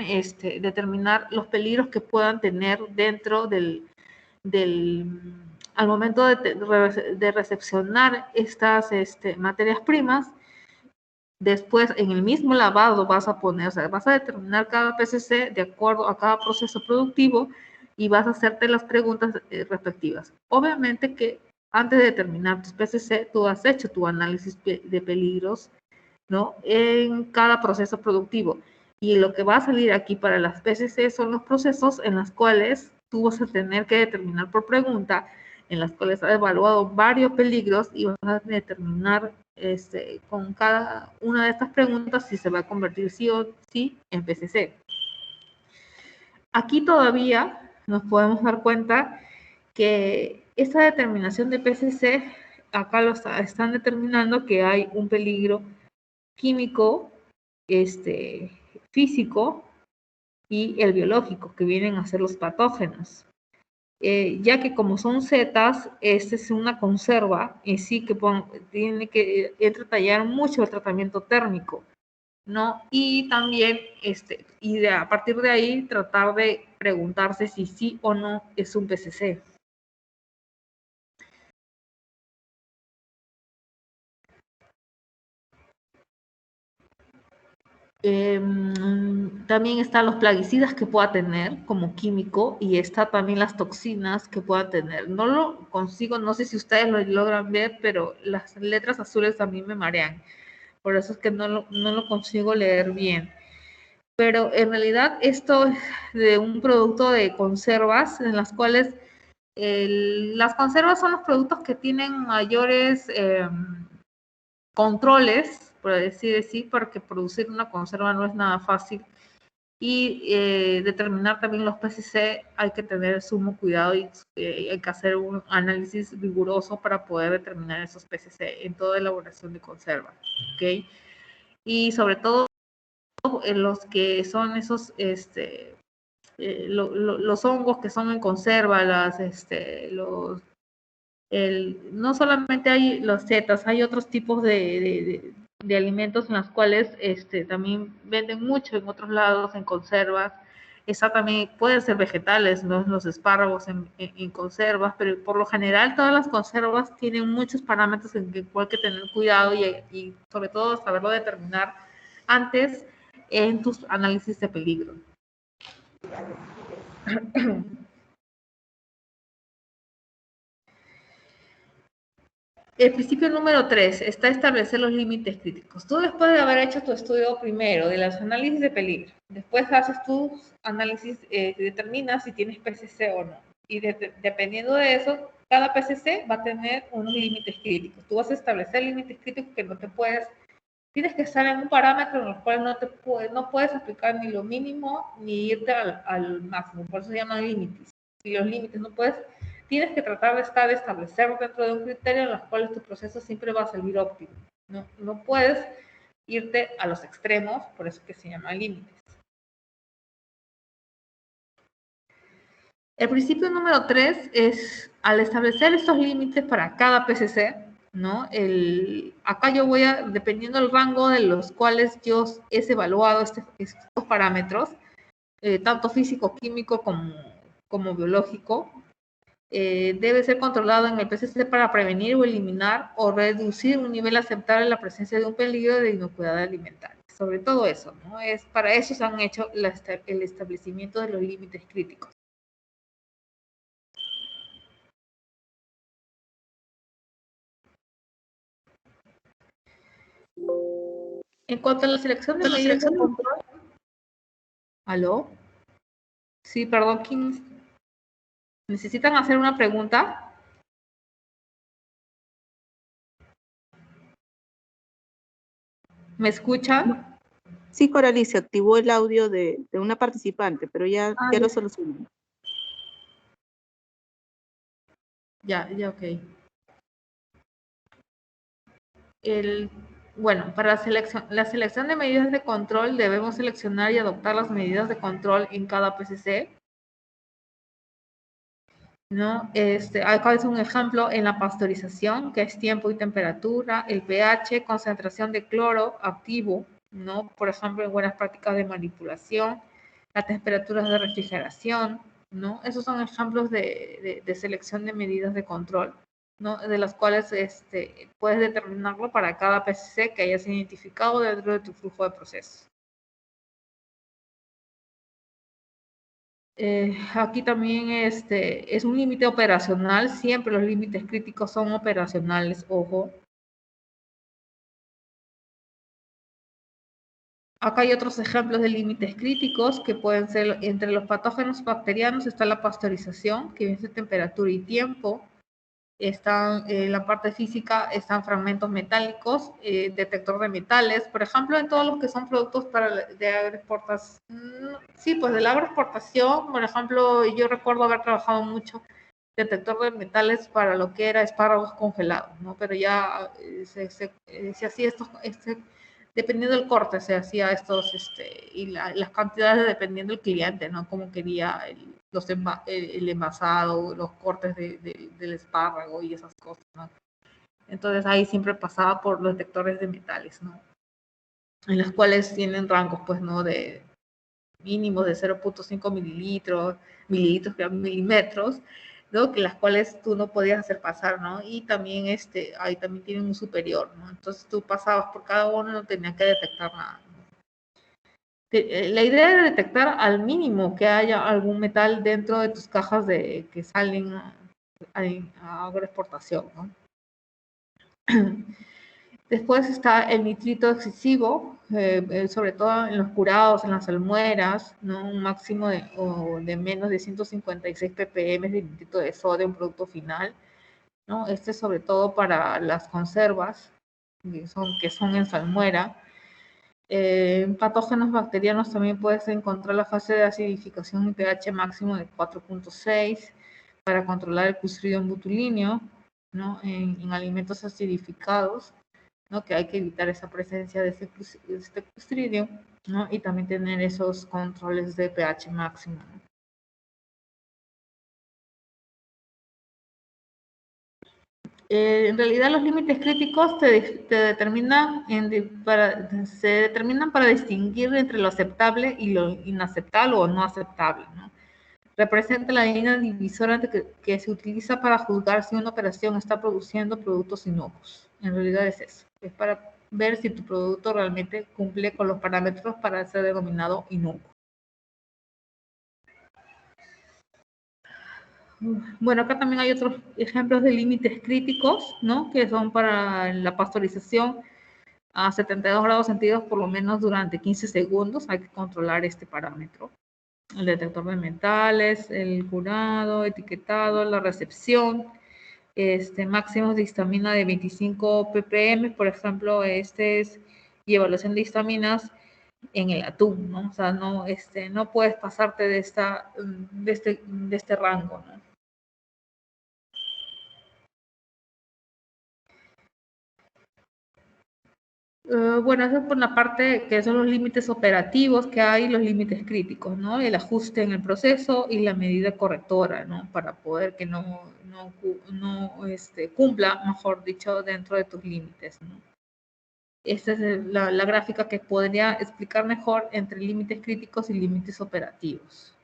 determinar los peligros que puedan tener dentro al momento de recepcionar estas materias primas. Después, en el mismo lavado vas a determinar cada PCC de acuerdo a cada proceso productivo y vas a hacerte las preguntas respectivas. Obviamente que antes de determinar tus PCC, tú has hecho tu análisis de peligros, ¿no? En cada proceso productivo. Y lo que va a salir aquí para las PCC son los procesos en los cuales tú vas a tener que determinar por pregunta, en las cuales has evaluado varios peligros y vas a determinar con cada una de estas preguntas si se va a convertir sí o sí en PCC. Aquí todavía nos podemos dar cuenta que esta determinación de PCC, acá están determinando que hay un peligro químico, físico y el biológico, que vienen a ser los patógenos. Ya que como son setas, esta es una conserva en sí que tiene que tallar mucho el tratamiento térmico, ¿no? Y también, a partir de ahí, tratar de preguntarse si sí o no es un PCC. También están los plaguicidas que pueda tener como químico y está también las toxinas que pueda tener. No lo consigo, no sé si ustedes lo logran ver, pero las letras azules a mí me marean. Por eso es que no lo consigo leer bien. Pero en realidad esto es de un producto de conservas en las cuales las conservas son los productos que tienen mayores controles, por decir así, porque producir una conserva no es nada fácil. Y determinar también los PCC hay que tener sumo cuidado y hay que hacer un análisis riguroso para poder determinar esos PCC en toda elaboración de conserva, ¿ok? Y sobre todo en los que son esos, los hongos que son en conserva, no solamente hay los setas, hay otros tipos de alimentos en los cuales también venden mucho en otros lados, en conservas. Esa también pueden ser vegetales, ¿no? Los espárragos en conservas, pero por lo general todas las conservas tienen muchos parámetros en que hay que tener cuidado y sobre todo saberlo determinar antes en tus análisis de peligro. El principio número 3 está establecer los límites críticos. Tú después de haber hecho tu estudio primero de los análisis de peligro, después haces tus análisis, determinas si tienes PCC o no. Y dependiendo de eso, cada PCC va a tener unos límites críticos. Tú vas a establecer límites críticos que tienes que estar en un parámetro en el cual no puedes aplicar ni lo mínimo ni irte al máximo. Por eso se llaman límites. Si los límites tienes que tratar de establecer dentro de un criterio en los cuales tu proceso siempre va a salir óptimo. No puedes irte a los extremos, por eso que se llaman límites. El principio número 3 es, al establecer estos límites para cada PCC, ¿no? Acá yo dependiendo del rango de los cuales yo he evaluado estos parámetros, tanto físico, químico como biológico, debe ser controlado en el PCC para prevenir o eliminar o reducir un nivel aceptable de la presencia de un peligro de inocuidad alimentaria. Sobre todo eso, ¿no? Para eso se han hecho el establecimiento de los límites críticos. En cuanto a la selección de medidas de control. ¿Aló? Sí, perdón, ¿quién? ¿Necesitan hacer una pregunta? ¿Me escuchan? Sí, Coralie, se activó el audio de una participante, pero ya lo solucionó. Ya, ok. Bueno, para la selección de medidas de control debemos seleccionar y adoptar las medidas de control en cada PCC, ¿no? Acá es un ejemplo en la pasteurización, que es tiempo y temperatura, el pH, concentración de cloro activo, ¿no? Por ejemplo, en buenas prácticas de manipulación, las temperaturas de refrigeración, ¿no? Esos son ejemplos de selección de medidas de control, ¿no? De las cuales puedes determinarlo para cada PCC que hayas identificado dentro de tu flujo de proceso. Aquí también es un límite operacional, siempre los límites críticos son operacionales, ojo. Acá hay otros ejemplos de límites críticos que pueden ser, entre los patógenos bacterianos está la pasteurización, que es de temperatura y tiempo. Están en la parte física, están fragmentos metálicos, detector de metales, por ejemplo, en todos los que son productos de agroexportación. Sí, pues de la agroexportación, por ejemplo, yo recuerdo haber trabajado mucho detector de metales para lo que era espárragos congelados, ¿no? Pero ya se hacía dependiendo del corte, se hacía y las cantidades dependiendo del cliente, ¿no? Como quería el envasado, los cortes del espárrago y esas cosas, ¿no? Entonces ahí siempre pasaba por los detectores de metales, ¿no? En los cuales tienen rangos, pues, ¿no? De mínimos de 0.5 milímetros, ¿no? Que las cuales tú no podías hacer pasar, ¿no? Y también ahí también tienen un superior, ¿no? Entonces tú pasabas por cada uno y no tenías que detectar nada, ¿no? La idea es detectar al mínimo que haya algún metal dentro de tus cajas que salen a agroexportación, ¿no? Después está el nitrito excesivo, sobre todo en los curados, en las salmueras, ¿no? Un máximo de menos de 156 ppm de nitrito de sodio en producto final, ¿no? Sobre todo para las conservas, que son en salmuera. En patógenos bacterianos también puedes encontrar la fase de acidificación y pH máximo de 4.6 para controlar el Clostridium botulinum, ¿no? En alimentos acidificados, ¿no? Que hay que evitar esa presencia de este Clostridium, ¿no? Y también tener esos controles de pH máximo, ¿no? En realidad los límites críticos se determinan para distinguir entre lo aceptable y lo inaceptable o no aceptable, ¿no? Representa la línea divisora que se utiliza para juzgar si una operación está produciendo productos inocuos. En realidad es eso, es para ver si tu producto realmente cumple con los parámetros para ser denominado inocuo. Bueno, acá también hay otros ejemplos de límites críticos, ¿no? Que son para la pasteurización a 72 grados centígrados por lo menos durante 15 segundos. Hay que controlar este parámetro. El detector de metales, el curado, etiquetado, la recepción, máximos de histamina de 25 ppm, por ejemplo, y evaluación de histaminas en el atún, ¿no? O sea, no puedes pasarte de este rango, ¿no? Bueno, eso es por la parte que son los límites operativos que hay, los límites críticos, ¿no? El ajuste en el proceso y la medida correctora, ¿no? Para poder que cumpla, mejor dicho, dentro de tus límites, ¿no? Esta es la gráfica que podría explicar mejor entre límites críticos y límites operativos.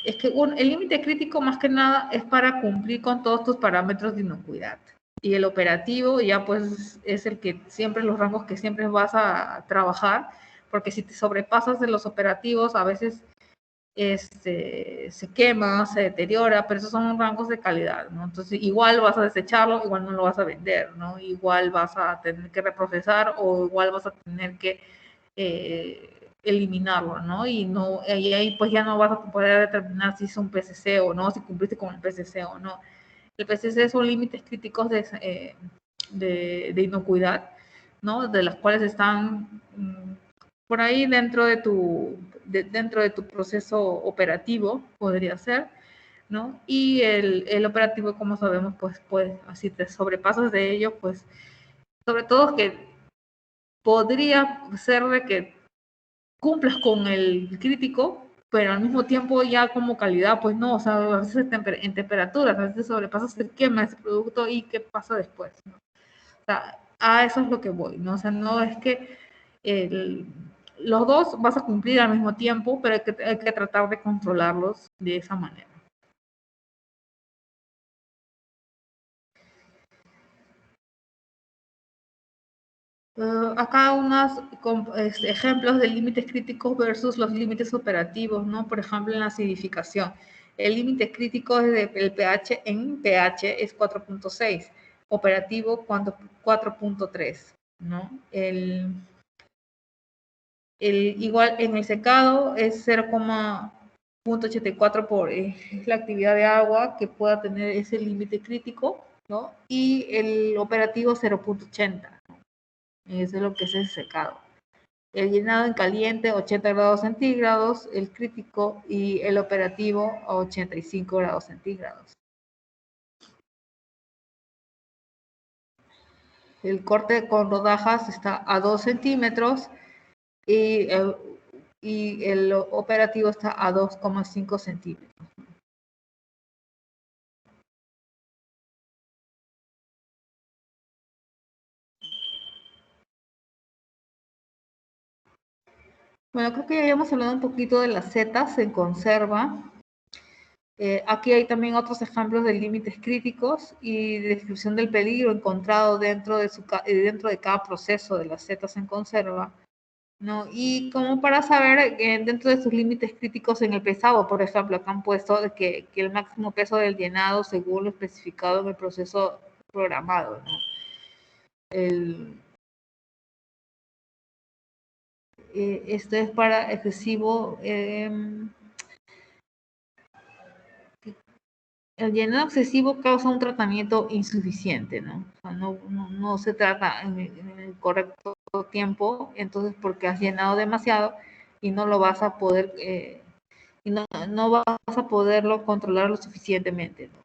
Es que el límite crítico más que nada es para cumplir con todos tus parámetros de inocuidad. Y el operativo ya pues es el que siempre, los rangos que siempre vas a trabajar, porque si te sobrepasas de los operativos, a veces se quema, se deteriora, pero esos son rangos de calidad, ¿no? Entonces, igual vas a desecharlo, igual no lo vas a vender, ¿no? Igual vas a tener que reprocesar o igual vas a tener que eliminarlo, ¿no? Y ahí pues ya no vas a poder determinar si es un PCC o no, si cumpliste con el PCC o no. El PCC son límites críticos de inocuidad, ¿no? De las cuales están por ahí dentro de tu proceso operativo, podría ser, ¿no? Y el operativo, como sabemos, pues así te sobrepasas de ello, pues sobre todo que podría ser de que cumplas con el crítico, pero al mismo tiempo ya como calidad, pues no, o sea, a veces en temperaturas, a veces sobrepasas, se quema ese producto y qué pasa después, ¿no? O sea, a eso es lo que voy, ¿no? O sea, no es que los dos vas a cumplir al mismo tiempo, pero hay que tratar de controlarlos de esa manera. Acá unos ejemplos de límites críticos versus los límites operativos, ¿no? Por ejemplo, en la acidificación. El límite crítico del pH en pH es 4.6, operativo 4.3, ¿no? Igual en el secado es 0,84 es la actividad de agua que pueda tener ese límite crítico, ¿no? Y el operativo 0.80. Eso es lo que es el secado. El llenado en caliente 80 grados centígrados, el crítico y el operativo a 85 grados centígrados. El corte con rodajas está a 2 centímetros y el operativo está a 2,5 centímetros. Bueno, creo que ya habíamos hablado un poquito de las setas en conserva. Aquí hay también otros ejemplos de límites críticos y de descripción del peligro encontrado dentro de cada proceso de las setas en conserva, ¿no? Y como para saber dentro de sus límites críticos en el pesado, por ejemplo, acá han puesto que el máximo peso del llenado según lo especificado en el proceso programado, ¿no? Esto es para excesivo. El llenado excesivo causa un tratamiento insuficiente, ¿no? O sea, no se trata en el correcto tiempo, entonces porque has llenado demasiado y no lo vas a poder, y no vas a poderlo controlar lo suficientemente, ¿no?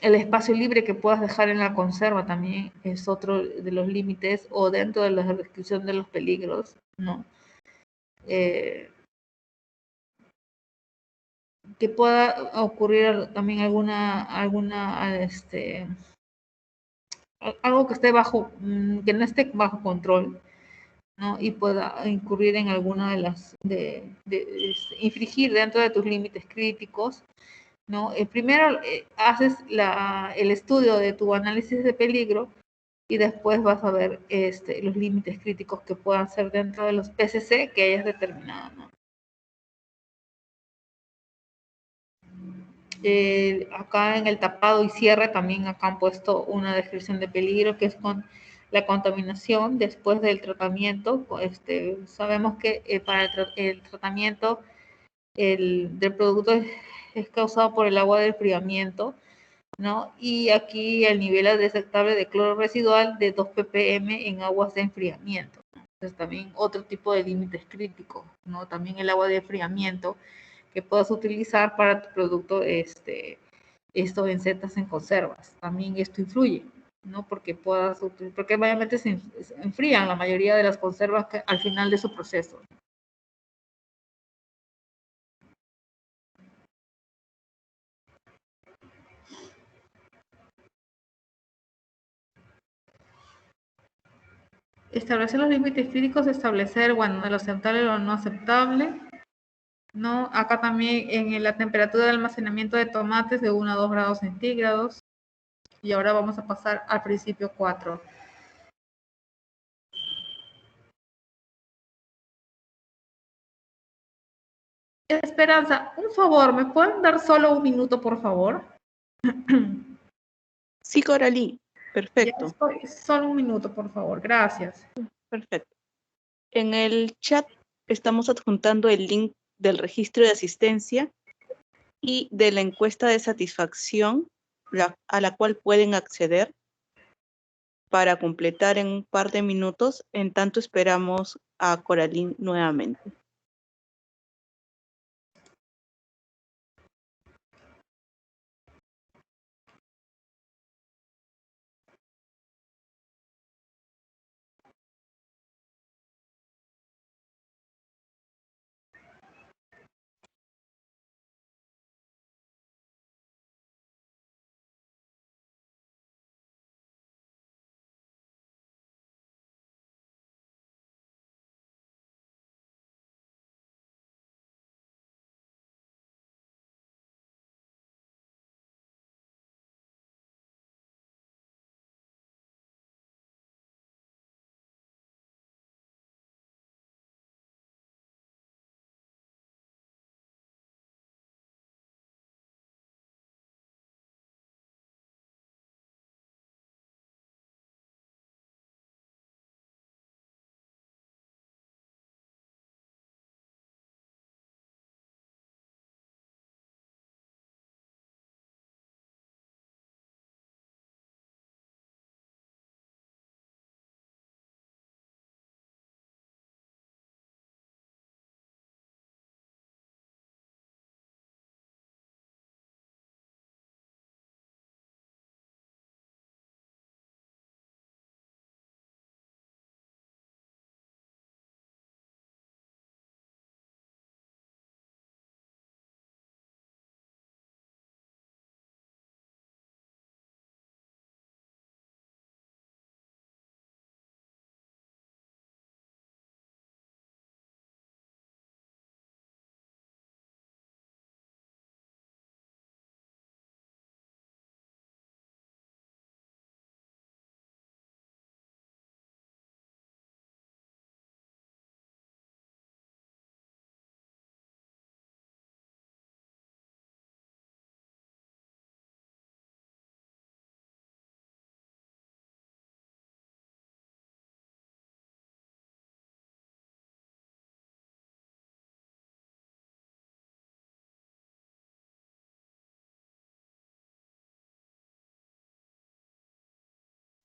El espacio libre que puedas dejar en la conserva también es otro de los límites o dentro de la descripción de los peligros, ¿no? Que pueda ocurrir también algo que esté que no esté bajo control, ¿no? Y pueda incurrir en alguna de las, infringir dentro de tus límites críticos, ¿no? Primero haces el estudio de tu análisis de peligro y después vas a ver los límites críticos que puedan ser dentro de los PCC que hayas determinado, ¿no? Acá en el tapado y cierre también acá han puesto una descripción de peligro que es con la contaminación después del tratamiento. Sabemos que para el tratamiento del producto es causado por el agua de enfriamiento, ¿no? Y aquí el nivel aceptable de cloro residual de 2 ppm en aguas de enfriamiento, ¿no? Entonces también otro tipo de límites críticos, ¿no? También el agua de enfriamiento que puedas utilizar para tu producto, esto en setas en conservas. También esto influye, ¿no? Porque obviamente se enfrían la mayoría de las conservas al final de su proceso. Establecer los límites críticos, establecer, bueno, lo aceptable y lo no aceptable, ¿no? Acá también en la temperatura de almacenamiento de tomates de 1 a 2 grados centígrados. Y ahora vamos a pasar al principio 4. Esperanza, un favor, ¿me pueden dar solo un minuto, por favor? Sí, Coralí, Ya perfecto, estoy, solo un minuto, por favor, gracias. perfecto. En el chat estamos adjuntando el link del registro de asistencia y de la encuesta de satisfacción a la cual pueden acceder para completar en un par de minutos. En tanto esperamos a Coralín nuevamente.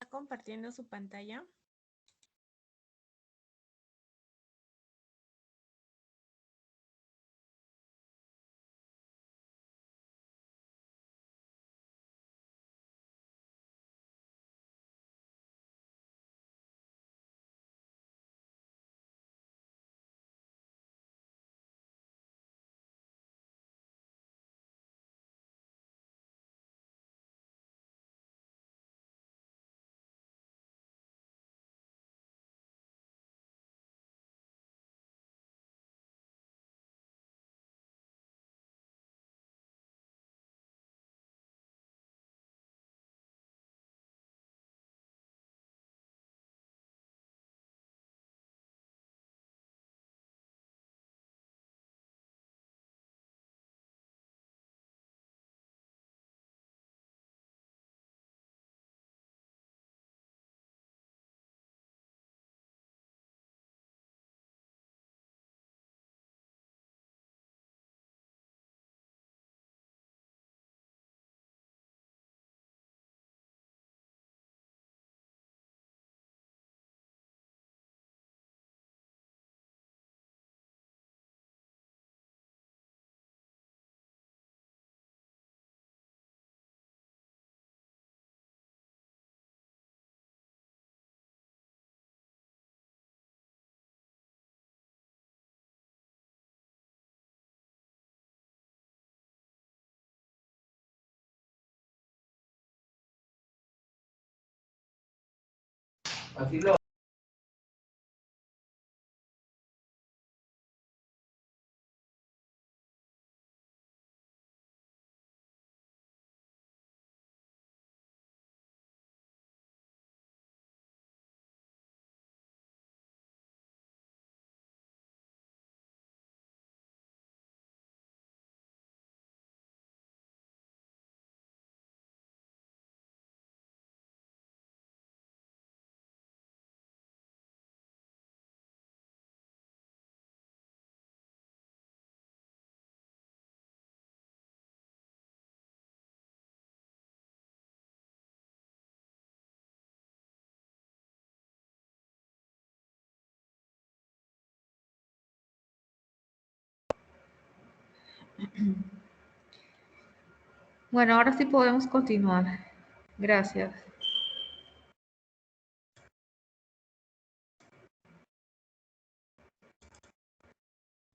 ¿Está compartiendo su pantalla? Bueno, ahora sí podemos continuar. Gracias.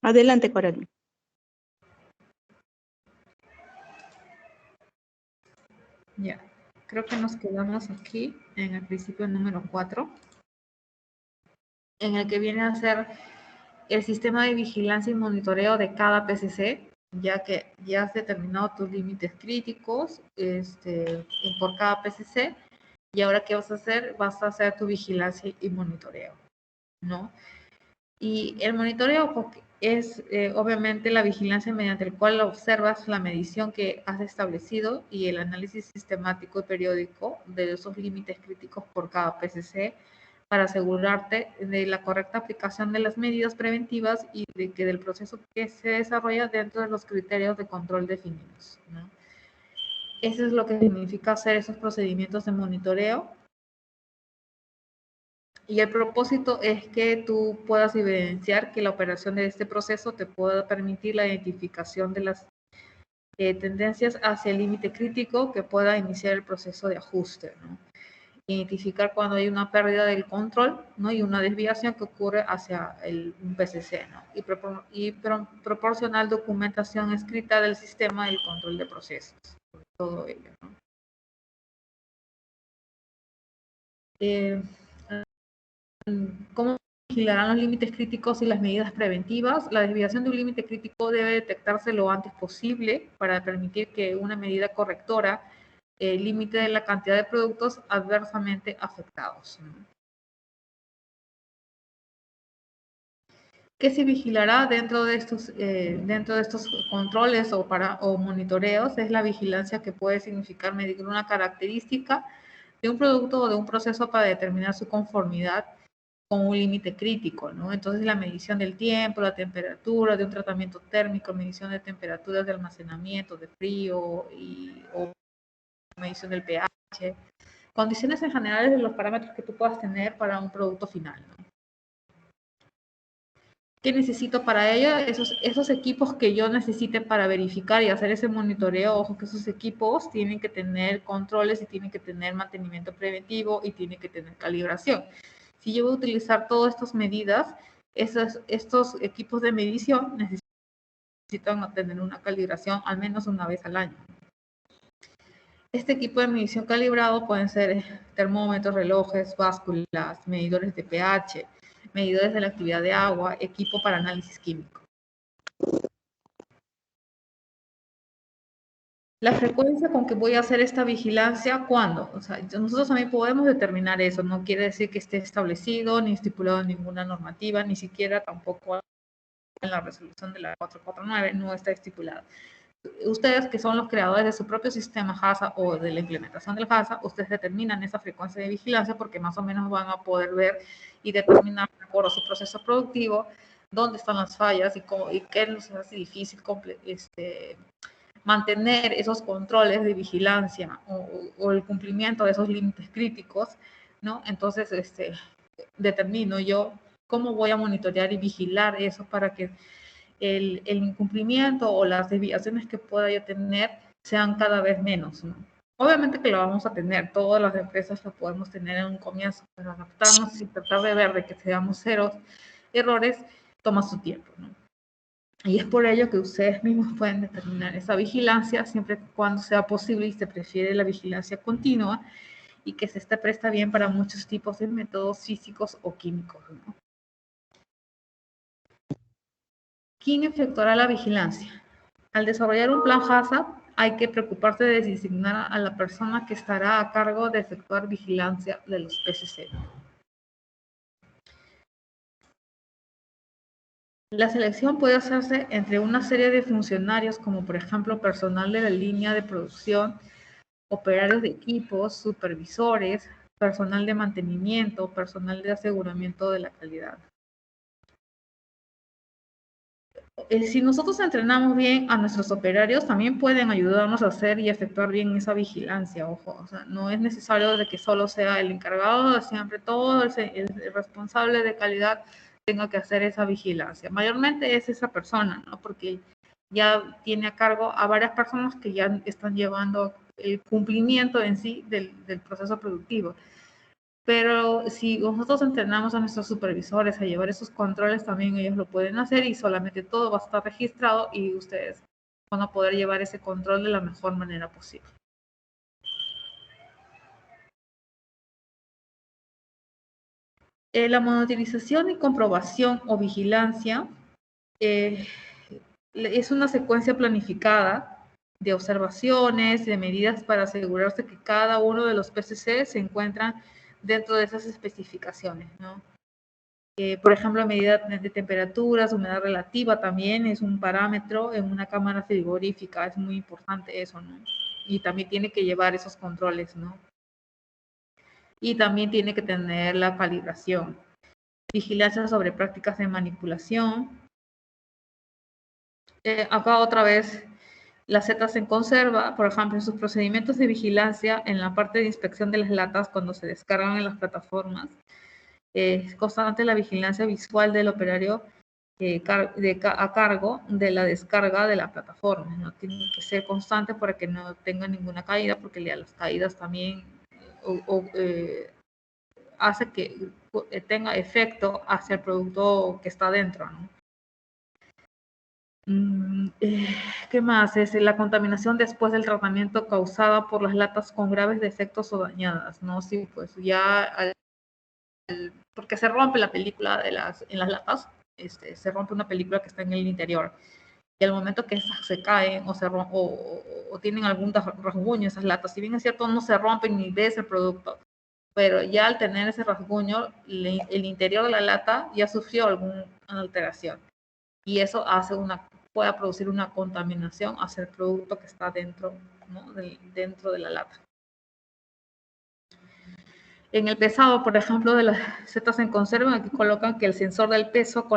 Adelante, Coraline. Ya, creo que nos quedamos aquí en el principio número 4, en el que viene a ser el sistema de vigilancia y monitoreo de cada PCC, ya que ya has determinado tus límites críticos por cada PCC, y ahora ¿qué vas a hacer? Vas a hacer tu vigilancia y monitoreo, ¿no? Y el monitoreo es obviamente la vigilancia mediante el cual observas la medición que has establecido y el análisis sistemático y periódico de esos límites críticos por cada PCC para asegurarte de la correcta aplicación de las medidas preventivas y de que del proceso que se desarrolla dentro de los criterios de control definidos, ¿no? Eso es lo que significa hacer esos procedimientos de monitoreo. Y el propósito es que tú puedas evidenciar que la operación de este proceso te pueda permitir la identificación de las tendencias hacia el límite crítico que pueda iniciar el proceso de ajuste, ¿no? Identificar cuando hay una pérdida del control, ¿no? Y una desviación que ocurre hacia un PCC, ¿no? Y proporcionar documentación escrita del sistema del control de procesos, todo ello, ¿no? ¿Cómo vigilarán los límites críticos y las medidas preventivas? La desviación de un límite crítico debe detectarse lo antes posible para permitir que una medida correctora límite la cantidad de productos adversamente afectados, ¿no? ¿Qué se vigilará dentro de estos controles o monitoreos? Es la vigilancia que puede significar medir una característica de un producto o de un proceso para determinar su conformidad con un límite crítico, ¿no? Entonces, la medición del tiempo, la temperatura de un tratamiento térmico, medición de temperaturas de almacenamiento, de frío o medición del pH, condiciones en general de los parámetros que tú puedas tener para un producto final, ¿no? ¿Qué necesito para ello? Esos equipos que yo necesite para verificar y hacer ese monitoreo. Ojo que esos equipos tienen que tener controles y tienen que tener mantenimiento preventivo y tienen que tener calibración. Si yo voy a utilizar todas estas medidas, estos equipos de medición necesitan tener una calibración al menos una vez al año. Este equipo de medición calibrado pueden ser termómetros, relojes, básculas, medidores de pH, medidores de la actividad de agua, equipo para análisis químico. La frecuencia con que voy a hacer esta vigilancia, ¿cuándo? O sea, nosotros también podemos determinar eso, no quiere decir que esté establecido ni estipulado en ninguna normativa, ni siquiera tampoco en la resolución de la 449 no está estipulado. Ustedes que son los creadores de su propio sistema HACCP o de la implementación del HACCP, ustedes determinan esa frecuencia de vigilancia porque más o menos van a poder ver y determinar por su proceso productivo dónde están las fallas y qué nos hace difícil mantener esos controles de vigilancia o el cumplimiento de esos límites críticos, ¿no? Entonces, determino yo cómo voy a monitorear y vigilar eso para que el incumplimiento o las desviaciones que pueda yo tener sean cada vez menos, ¿no? Obviamente que lo vamos a tener, todas las empresas lo podemos tener en un comienzo, pero adaptarnos y tratar de ver de que seamos ceros errores toma su tiempo, ¿no? Y es por ello que ustedes mismos pueden determinar esa vigilancia siempre y cuando sea posible y se prefiere la vigilancia continua y que se presta bien para muchos tipos de métodos físicos o químicos, ¿no? ¿Quién efectuará la vigilancia? Al desarrollar un plan HACCP, hay que preocuparse de designar a la persona que estará a cargo de efectuar vigilancia de los PCC. La selección puede hacerse entre una serie de funcionarios, como por ejemplo personal de la línea de producción, operarios de equipos, supervisores, personal de mantenimiento, personal de aseguramiento de la calidad. Si nosotros entrenamos bien a nuestros operarios, también pueden ayudarnos a hacer y efectuar bien esa vigilancia, ojo. O sea, no es necesario de que solo sea el encargado de siempre todo, el responsable de calidad tenga que hacer esa vigilancia. Mayormente es esa persona, ¿no? Porque ya tiene a cargo a varias personas que ya están llevando el cumplimiento en sí del proceso productivo. Pero si nosotros entrenamos a nuestros supervisores a llevar esos controles, también ellos lo pueden hacer y solamente todo va a estar registrado y ustedes van a poder llevar ese control de la mejor manera posible. La monitorización y comprobación o vigilancia es una secuencia planificada de observaciones, de medidas para asegurarse que cada uno de los PCC se encuentran dentro de esas especificaciones, ¿no? Por ejemplo, medida de temperaturas, humedad relativa también es un parámetro en una cámara frigorífica, es muy importante eso, ¿no? Y también tiene que llevar esos controles, ¿no? Y también tiene que tener la calibración. Vigilancia sobre prácticas de manipulación. Acá otra vez, las setas en conserva, por ejemplo, en sus procedimientos de vigilancia, en la parte de inspección de las latas cuando se descargan en las plataformas, es constante la vigilancia visual del operario a cargo de la descarga de la plataforma, ¿no? Tiene que ser constante para que no tenga ninguna caída, porque las caídas también hace que tenga efecto hacia el producto que está dentro, ¿no? ¿Qué más? Es la contaminación después del tratamiento causada por las latas con graves defectos o dañadas, ¿no? Sí, pues ya porque se rompe la película en las latas, se rompe una película que está en el interior. Y al momento que esas se caen o tienen algún rasguño esas latas, si bien es cierto no se rompen ni ves el producto, pero ya al tener ese rasguño, el interior de la lata ya sufrió alguna alteración. Y eso puede producir una contaminación hacia el producto que está dentro, ¿no? dentro de la lata. En el pesado, por ejemplo, de las setas en conserva, aquí colocan que el sensor del peso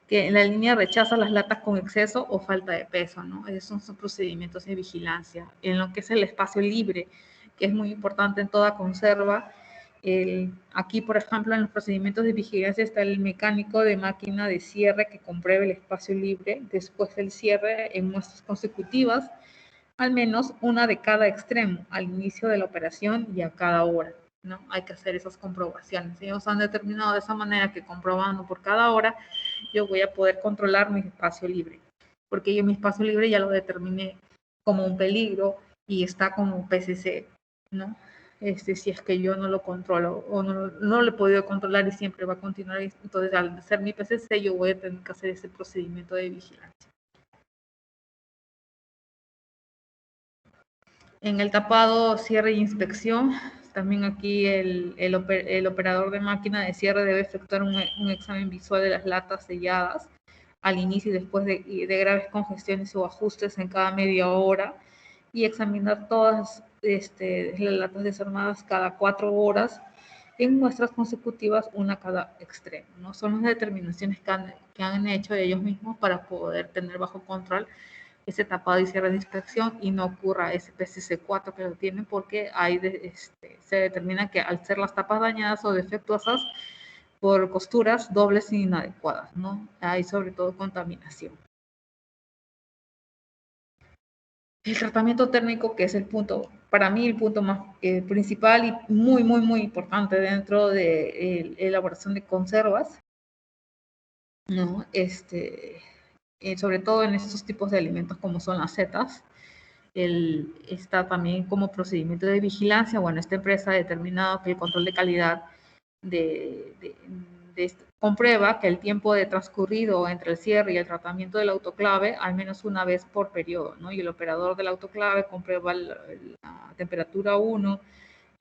que en la línea rechaza las latas con exceso o falta de peso, ¿no? Esos son procedimientos de vigilancia. En lo que es el espacio libre, que es muy importante en toda conserva, aquí, por ejemplo, en los procedimientos de vigilancia está el mecánico de máquina de cierre que compruebe el espacio libre después del cierre en muestras consecutivas, al menos una de cada extremo, al inicio de la operación y a cada hora, ¿no? Hay que hacer esas comprobaciones. Ellos han determinado de esa manera que comprobando por cada hora, yo voy a poder controlar mi espacio libre, porque yo mi espacio libre ya lo determiné como un peligro y está como PCC, ¿no? Si es que yo no lo controlo o no lo he podido controlar y siempre va a continuar, entonces al hacer mi PCC yo voy a tener que hacer ese procedimiento de vigilancia. En el tapado, cierre y inspección, también aquí el operador de máquina de cierre debe efectuar un examen visual de las latas selladas al inicio y después de graves congestiones o ajustes en cada media hora y examinar todas las latas desarmadas cada 4 horas en muestras consecutivas, una cada extremo, ¿no? Son las determinaciones que han hecho ellos mismos para poder tener bajo control ese tapado y cierre de inspección y no ocurra ese PCC4 que lo tienen, porque ahí se determina que al ser las tapas dañadas o defectuosas por costuras dobles e inadecuadas, ¿no? Hay sobre todo contaminación. El tratamiento térmico, que es el punto, para mí el punto más principal y muy, muy, muy importante dentro de la elaboración de conservas, ¿no? Sobre todo en estos tipos de alimentos como son las setas, está también como procedimiento de vigilancia. Bueno, esta empresa ha determinado que el control de calidad comprueba que el tiempo de transcurrido entre el cierre y el tratamiento del autoclave al menos una vez por periodo, ¿no? Y el operador del autoclave comprueba la temperatura 1,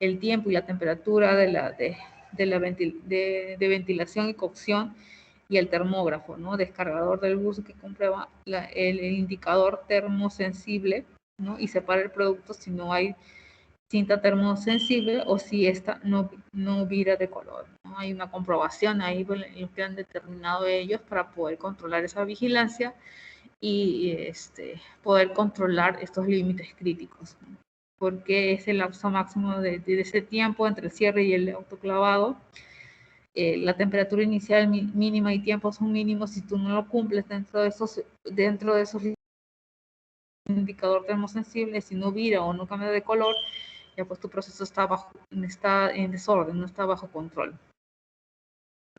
el tiempo y la temperatura de ventilación y cocción, y el termógrafo, ¿no? Descargador del bus que comprueba el indicador termosensible, ¿no? Y separa el producto si no hay cinta termosensible o si esta no vira de color, ¿no? Hay una comprobación ahí lo que han determinado ellos para poder controlar esa vigilancia y poder controlar estos límites críticos, ¿no? Porque es el lapso máximo de ese tiempo entre el cierre y el autoclavado. La temperatura inicial mínima y tiempo son mínimos. Si tú no lo cumples dentro de esos indicador termosensible, si no vira o no cambia de color, ya pues tu proceso está en desorden, no está bajo control.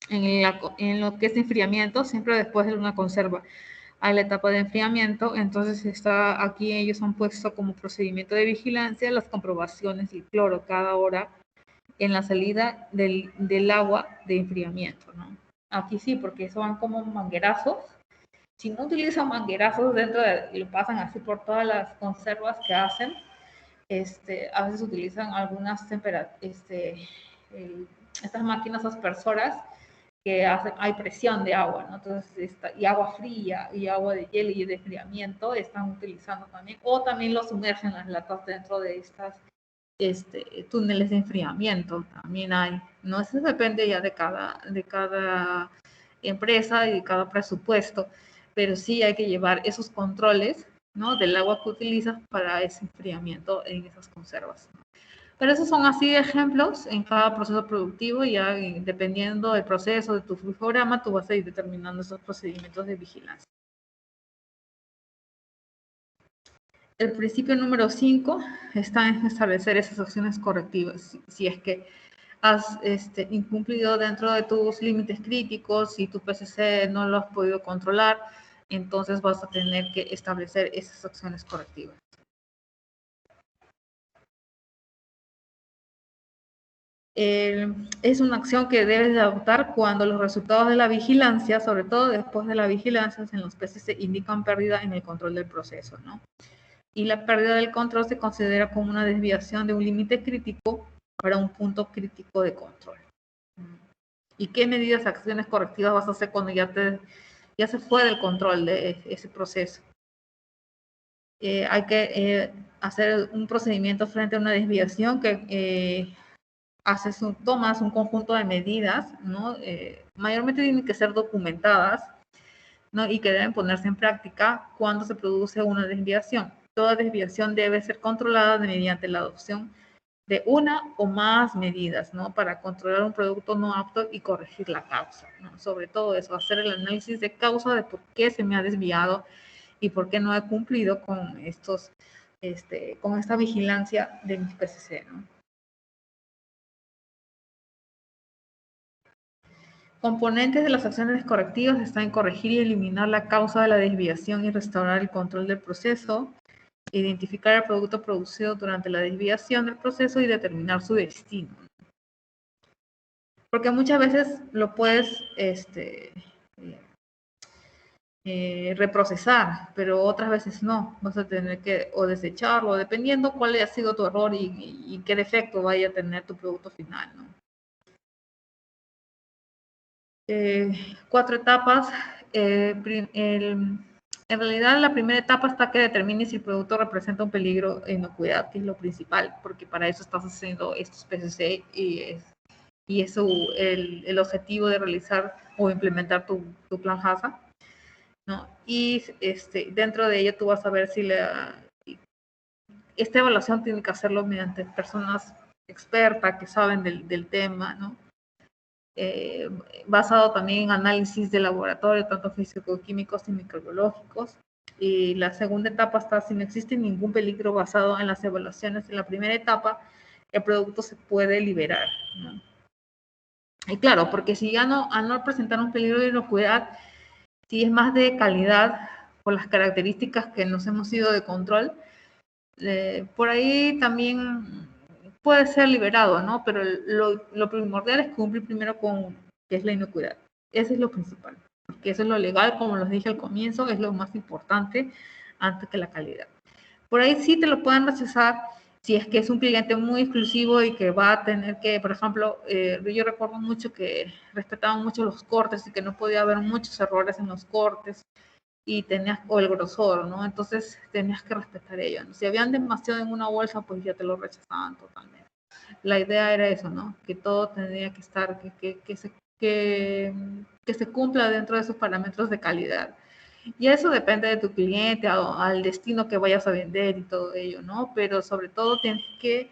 En lo que es enfriamiento, siempre después de una conserva a la etapa de enfriamiento, entonces aquí ellos han puesto como procedimiento de vigilancia las comprobaciones del cloro cada hora en la salida del agua de enfriamiento, ¿no? Aquí sí, porque eso van como manguerazos. Si no utilizan manguerazos lo pasan así por todas las conservas que hacen, a veces utilizan algunas estas máquinas aspersoras que hay presión de agua, ¿no? Entonces, y agua fría y agua de hielo y de enfriamiento están utilizando también, o también lo sumergen las latas dentro de estas túneles de enfriamiento, también hay, ¿no? Eso depende ya de cada empresa y de cada presupuesto, pero sí hay que llevar esos controles, ¿no? Del agua que utilizas para ese enfriamiento en esas conservas. Pero esos son así ejemplos en cada proceso productivo y ya dependiendo del proceso de tu flujograma, tú vas a ir determinando esos procedimientos de vigilancia. El principio número 5 está en establecer esas acciones correctivas. Si es que has incumplido dentro de tus límites críticos, si tu PCC no lo has podido controlar, entonces vas a tener que establecer esas acciones correctivas. Es una acción que debes de adoptar cuando los resultados de la vigilancia, sobre todo después de la vigilancia, en los PCC indican pérdida en el control del proceso, ¿no? Y la pérdida del control se considera como una desviación de un límite crítico para un punto crítico de control. ¿Y qué medidas, acciones correctivas vas a hacer cuando ya se fue del control de ese proceso? Hay que hacer un procedimiento frente a una desviación que tomas un conjunto de medidas, ¿no? Mayormente tienen que ser documentadas, ¿no? Y que deben ponerse en práctica cuando se produce una desviación. Toda desviación debe ser controlada mediante la adopción de una o más medidas, ¿no? Para controlar un producto no apto y corregir la causa, ¿no? Sobre todo eso, hacer el análisis de causa de por qué se me ha desviado y por qué no he cumplido con con esta vigilancia de mis PCC, ¿no? Componentes de las acciones correctivas están en corregir y eliminar la causa de la desviación y restaurar el control del proceso, identificar el producto producido durante la desviación del proceso y determinar su destino. Porque muchas veces lo puedes reprocesar, pero otras veces no. Vas a tener que o desecharlo, dependiendo cuál haya sido tu error y qué defecto vaya a tener tu producto final, ¿no? 4 etapas. En realidad, la primera etapa está que determine si el producto representa un peligro e inocuidad, que es lo principal, porque para eso estás haciendo estos PCC y es el objetivo de realizar o implementar tu plan HACCP, ¿no? Y dentro de ello tú vas a ver si esta evaluación tiene que hacerlo mediante personas expertas que saben del tema, ¿no? Basado también en análisis de laboratorio, tanto físico-químicos y microbiológicos. Y la segunda etapa está si no existe ningún peligro basado en las evaluaciones. En la primera etapa, el producto se puede liberar, ¿no? Y claro, porque si ya al no presentar un peligro de inocuidad, si es más de calidad por las características que nos hemos ido de control, por ahí también puede ser liberado, ¿no? Pero lo primordial es cumplir primero con que es la inocuidad. Eso es lo principal, porque eso es lo legal, como les dije al comienzo, es lo más importante antes que la calidad. Por ahí sí te lo pueden rechazar si es que es un cliente muy exclusivo y que va a tener que, por ejemplo, yo recuerdo mucho que respetaban mucho los cortes y que no podía haber muchos errores en los cortes y o el grosor, ¿no? Entonces tenías que respetar ello, ¿no? Si habían demasiado en una bolsa, pues ya te lo rechazaban totalmente. La idea era eso, ¿no? Que todo tendría que estar, que se cumpla dentro de esos parámetros de calidad. Y eso depende de tu cliente, al destino que vayas a vender y todo ello, ¿no? Pero sobre todo tienes que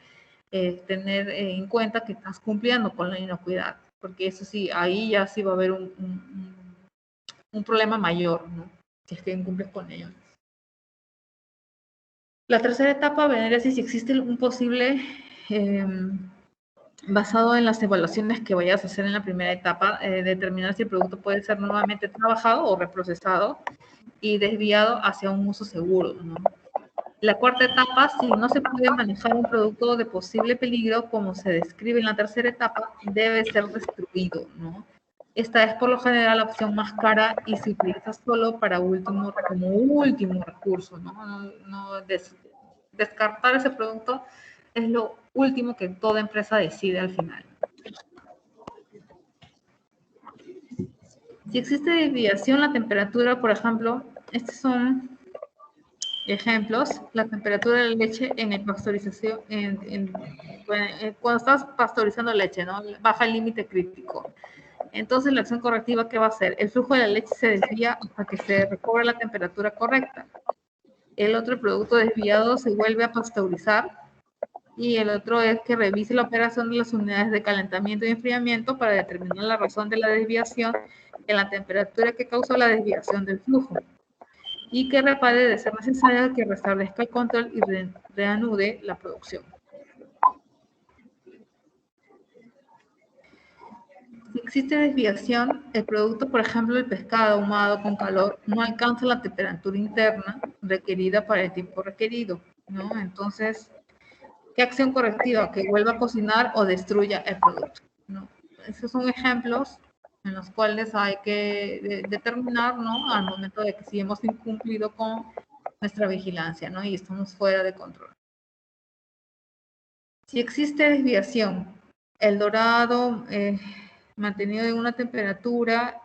tener en cuenta que estás cumpliendo con la inocuidad, porque eso sí, ahí ya sí va a haber un problema mayor, ¿no? Si es que incumples con ello. La tercera etapa vendría si existe un posible, basado en las evaluaciones que vayas a hacer en la primera etapa, determinar si el producto puede ser nuevamente trabajado o reprocesado y desviado hacia un uso seguro, ¿no? La cuarta etapa, si no se puede manejar un producto de posible peligro, como se describe en la tercera etapa, debe ser destruido, ¿no? Esta es por lo general la opción más cara y se utiliza solo para como último recurso, ¿no? Descartar ese producto es lo último que toda empresa decide al final. Si existe desviación, la temperatura, por ejemplo, estos son ejemplos, la temperatura de la leche en el pasteurización, cuando estás pasteurizando leche, ¿no? Baja el límite crítico. Entonces, la acción correctiva, ¿qué va a hacer? El flujo de la leche se desvía hasta que se recobre la temperatura correcta. El otro producto desviado se vuelve a pasteurizar y el otro es que revise la operación de las unidades de calentamiento y enfriamiento para determinar la razón de la desviación en la temperatura que causó la desviación del flujo y que repare de ser necesario que restablezca el control y reanude la producción. Si existe desviación, el producto, por ejemplo, el pescado ahumado con calor, no alcanza la temperatura interna requerida para el tiempo requerido, ¿no? Entonces, ¿qué acción correctiva? Que vuelva a cocinar o destruya el producto, ¿no? Esos son ejemplos en los cuales hay que determinar, ¿no? Al momento de que si hemos incumplido con nuestra vigilancia, ¿no? Y estamos fuera de control. Si existe desviación, el dorado mantenido en una temperatura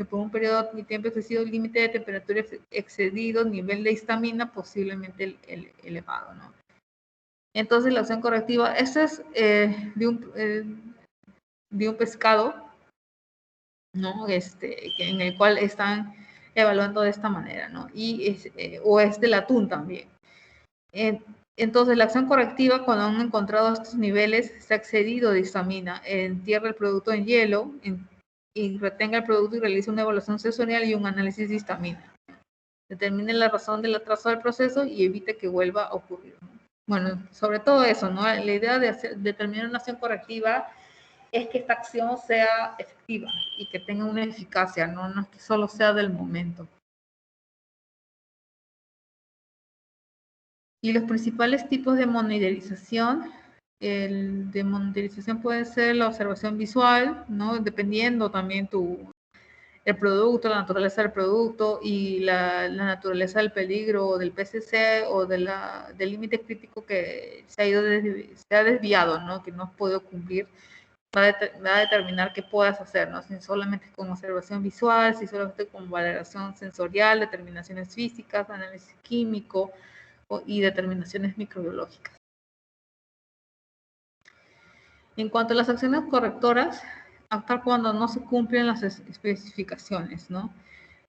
por un periodo de tiempo excesivo, límite de temperatura excedido, nivel de histamina posiblemente elevado, ¿no? Entonces, la acción correctiva, esto es de un pescado, ¿no? En el cual están evaluando de esta manera, ¿no? O es del atún también. Entonces, la acción correctiva, cuando han encontrado estos niveles, se ha excedido de histamina, entierra el producto en hielo y retenga el producto y realiza una evaluación sensorial y un análisis de histamina. Determine la razón del atraso del proceso y evite que vuelva a ocurrir, ¿no? Bueno, sobre todo eso, ¿no? La idea de determinar una acción correctiva es que esta acción sea efectiva y que tenga una eficacia, ¿no? No es que solo sea del momento. Y los principales tipos de moniderización, el de moniderización puede ser la observación visual, ¿no? Dependiendo también el producto, la naturaleza del producto y la naturaleza del peligro del PCC o del límite crítico que se ha desviado, ¿no? Que no has podido cumplir, va a determinar qué puedas hacer, ¿no? Si solamente con observación visual, si solamente con valoración sensorial, determinaciones físicas, análisis químico y determinaciones microbiológicas. En cuanto a las acciones correctoras, actuar cuando no se cumplen las especificaciones, ¿no?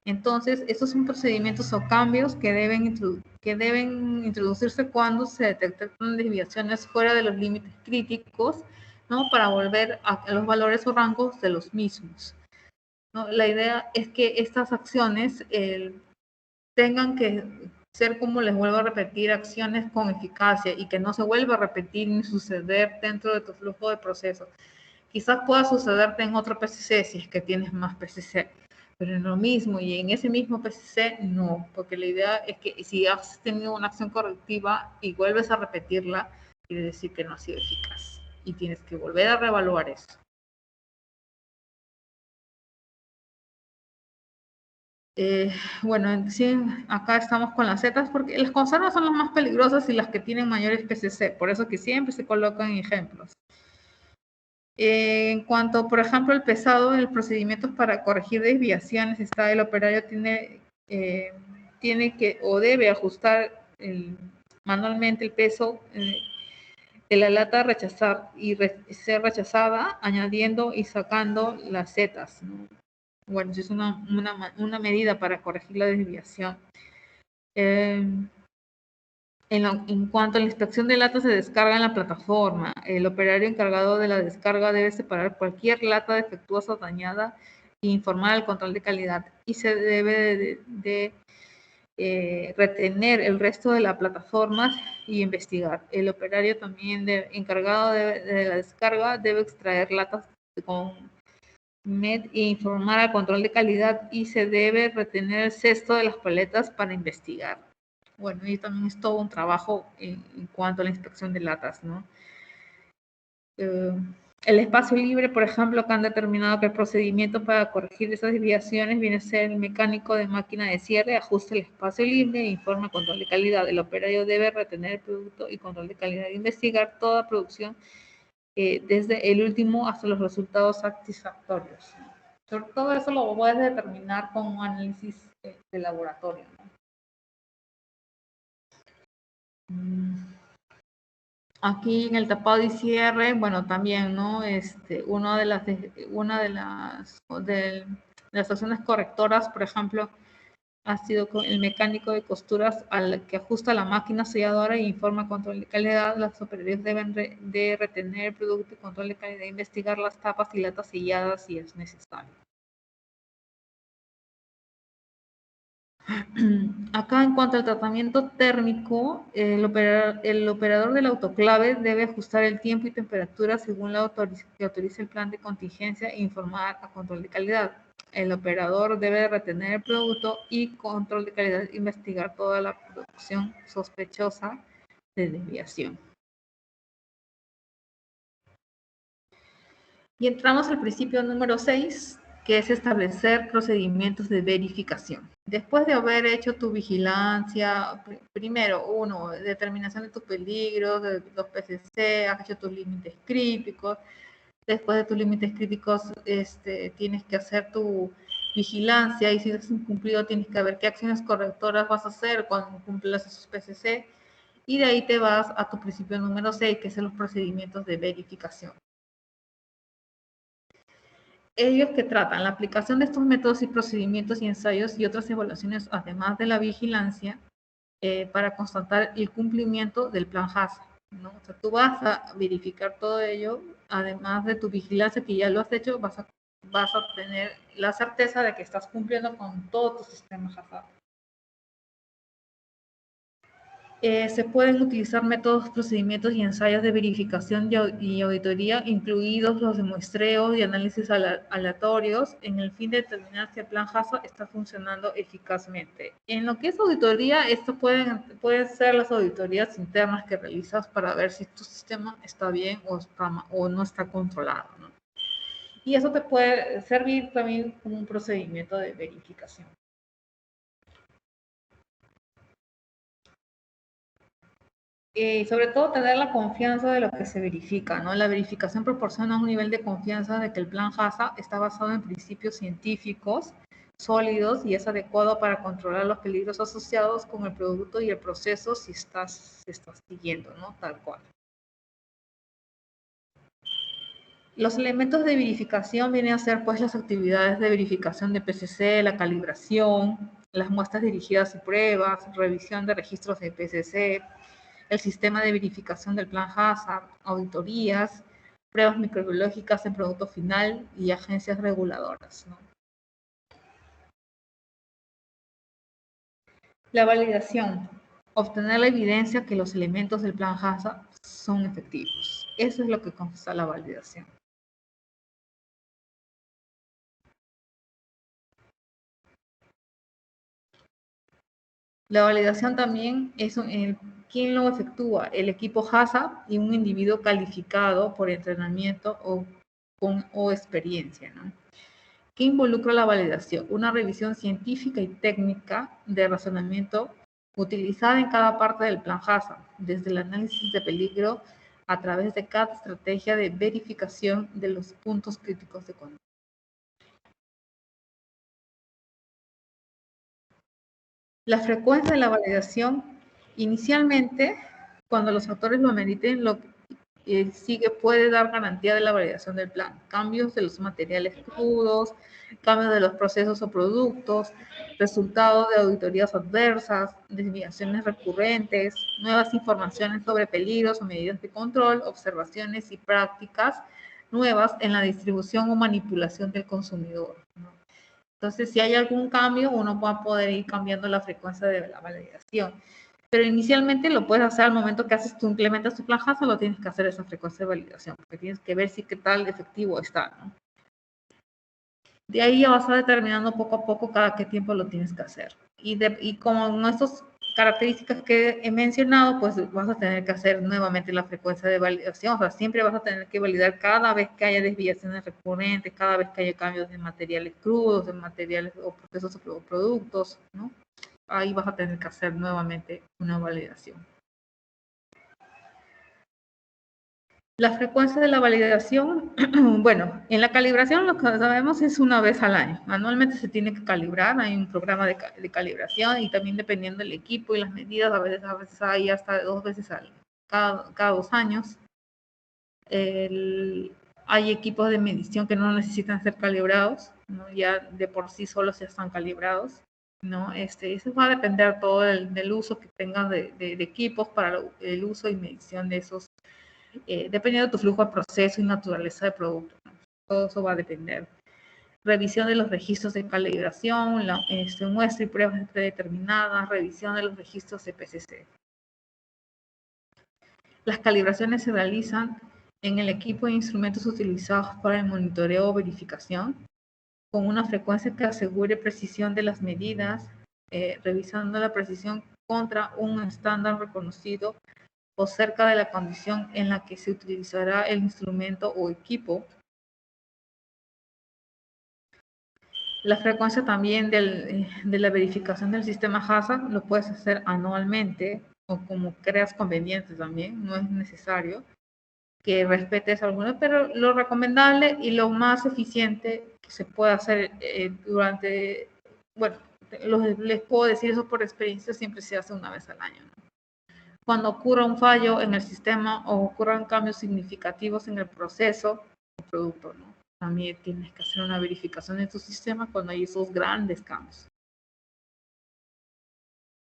Entonces, estos son procedimientos o cambios que deben introducirse cuando se detectan desviaciones fuera de los límites críticos, ¿no? Para volver a los valores o rangos de los mismos, ¿no? La idea es que estas acciones tengan que ser, como les vuelvo a repetir, acciones con eficacia y que no se vuelva a repetir ni suceder dentro de tu flujo de proceso. Quizás pueda sucederte en otro PCC si es que tienes más PCC, pero en lo mismo y en ese mismo PCC no, porque la idea es que si has tenido una acción correctiva y vuelves a repetirla, quiere decir que no ha sido eficaz y tienes que volver a reevaluar eso. Bueno, sí, acá estamos con las setas porque las conservas son las más peligrosas y las que tienen mayores PCC, por eso que siempre se colocan ejemplos. En cuanto, por ejemplo, el pesado, el procedimiento para corregir desviaciones está, el operario tiene que o debe ajustar manualmente el peso de la lata a rechazar y ser rechazada, añadiendo y sacando las setas, ¿no? Bueno, es una medida para corregir la desviación. En cuanto a la inspección de latas, se descarga en la plataforma. El operario encargado de la descarga debe separar cualquier lata defectuosa o dañada e informar al control de calidad. Y se debe de retener el resto de las plataformas y investigar. El operario también encargado de la descarga debe extraer latas con MED e informar al control de calidad, y se debe retener el cesto de las paletas para investigar. Bueno, y también es todo un trabajo en cuanto a la inspección de latas, ¿no? El espacio libre, por ejemplo, que han determinado que el procedimiento para corregir esas desviaciones viene a ser el mecánico de máquina de cierre, ajusta el espacio libre e informa el control de calidad. El operario debe retener el producto y control de calidad e investigar toda producción desde el último hasta los resultados satisfactorios. Sobre todo eso lo puedes determinar con un análisis de laboratorio, ¿no? Aquí en el tapado y cierre, bueno, también, ¿no? Una de las acciones correctoras, por ejemplo, ha sido con el mecánico de costuras al que ajusta la máquina selladora e informa control de calidad. Las operadoras deben de retener el producto y control de calidad, investigar las tapas y latas selladas si es necesario. Acá, en cuanto al tratamiento térmico, el operador del autoclave debe ajustar el tiempo y temperatura según que autorice el plan de contingencia e informar a control de calidad. El operador debe retener el producto y control de calidad, investigar toda la producción sospechosa de desviación. Y entramos al principio número 6, que es establecer procedimientos de verificación. Después de haber hecho tu vigilancia, primero, determinación de tus peligros, de los PCC, has hecho tus límites críticos. Después de tus límites críticos, tienes que hacer tu vigilancia, y si has incumplido, tienes que ver qué acciones correctoras vas a hacer cuando cumplas esos PCC. Y de ahí te vas a tu principio número 6, que son los procedimientos de verificación. Ellos que tratan la aplicación de estos métodos y procedimientos y ensayos y otras evaluaciones, además de la vigilancia, para constatar el cumplimiento del plan HACCP, ¿no? O sea, tú vas a verificar todo ello, además de tu vigilancia que ya lo has hecho, vas a tener la certeza de que estás cumpliendo con todo tu sistema HACCP. Se pueden utilizar métodos, procedimientos y ensayos de verificación y auditoría, incluidos los de muestreo y análisis aleatorios, en el fin de determinar si el plan HACCP está funcionando eficazmente. En lo que es auditoría, esto pueden ser las auditorías internas que realizas para ver si tu sistema está bien o no está controlado, ¿no? Y eso te puede servir también como un procedimiento de verificación. Sobre todo tener la confianza de lo que se verifica, ¿no? La verificación proporciona un nivel de confianza de que el plan HACCP está basado en principios científicos sólidos y es adecuado para controlar los peligros asociados con el producto y el proceso si se está siguiendo, ¿no? Tal cual. Los elementos de verificación vienen a ser, pues, las actividades de verificación de PCC, la calibración, las muestras dirigidas y pruebas, revisión de registros de PCC, el sistema de verificación del plan HACCP, auditorías, pruebas microbiológicas en producto final y agencias reguladoras, ¿no? La validación. Obtener la evidencia que los elementos del plan HACCP son efectivos. Eso es lo que consta la validación. La validación también es quién lo efectúa, el equipo HACCP y un individuo calificado por entrenamiento o experiencia, ¿no? ¿Qué involucra la validación? Una revisión científica y técnica de razonamiento utilizada en cada parte del plan HACCP, desde el análisis de peligro a través de cada estrategia de verificación de los puntos críticos de control. La frecuencia de la validación, inicialmente, cuando los factores lo ameriten, lo que sigue puede dar garantía de la validación del plan. Cambios de los materiales crudos, cambios de los procesos o productos, resultados de auditorías adversas, desviaciones recurrentes, nuevas informaciones sobre peligros o medidas de control, observaciones y prácticas nuevas en la distribución o manipulación del consumidor, ¿no? Entonces, si hay algún cambio, uno va a poder ir cambiando la frecuencia de la validación. Pero inicialmente lo puedes hacer al momento que implementas tu plan HACCP, lo tienes que hacer esa frecuencia de validación, porque tienes que ver si qué tal efectivo está, ¿no? De ahí ya vas a determinando poco a poco cada qué tiempo lo tienes que hacer. Y como estas características que he mencionado, pues vas a tener que hacer nuevamente la frecuencia de validación. O sea, siempre vas a tener que validar cada vez que haya desviaciones recurrentes, cada vez que haya cambios de materiales crudos, de materiales o procesos o productos, ¿no? Ahí vas a tener que hacer nuevamente una validación. La frecuencia de la validación, bueno, en la calibración lo que sabemos es una vez al año. Anualmente se tiene que calibrar, hay un programa de calibración y también dependiendo del equipo y las medidas, a veces hay hasta 2 veces cada 2 años. Hay equipos de medición que no necesitan ser calibrados, ¿no? Ya de por sí solos ya están calibrados, ¿no? Eso va a depender todo del uso que tengan de equipos para el uso y medición de esos, dependiendo de tu flujo de proceso y naturaleza de producto, ¿no? Todo eso va a depender. Revisión de los registros de calibración, muestra y pruebas predeterminadas, revisión de los registros de PCC. Las calibraciones se realizan en el equipo de instrumentos utilizados para el monitoreo o verificación, con una frecuencia que asegure precisión de las medidas, revisando la precisión contra un estándar reconocido o cerca de la condición en la que se utilizará el instrumento o equipo. La frecuencia también de la verificación del sistema HACCP lo puedes hacer anualmente o como creas conveniente también, no es necesario que respetes algunos, pero lo recomendable y lo más eficiente que se puede hacer bueno, les puedo decir eso por experiencia, siempre se hace una vez al año, ¿no? Cuando ocurra un fallo en el sistema o ocurran cambios significativos en el proceso o producto, ¿no? También tienes que hacer una verificación de tu sistema cuando hay esos grandes cambios.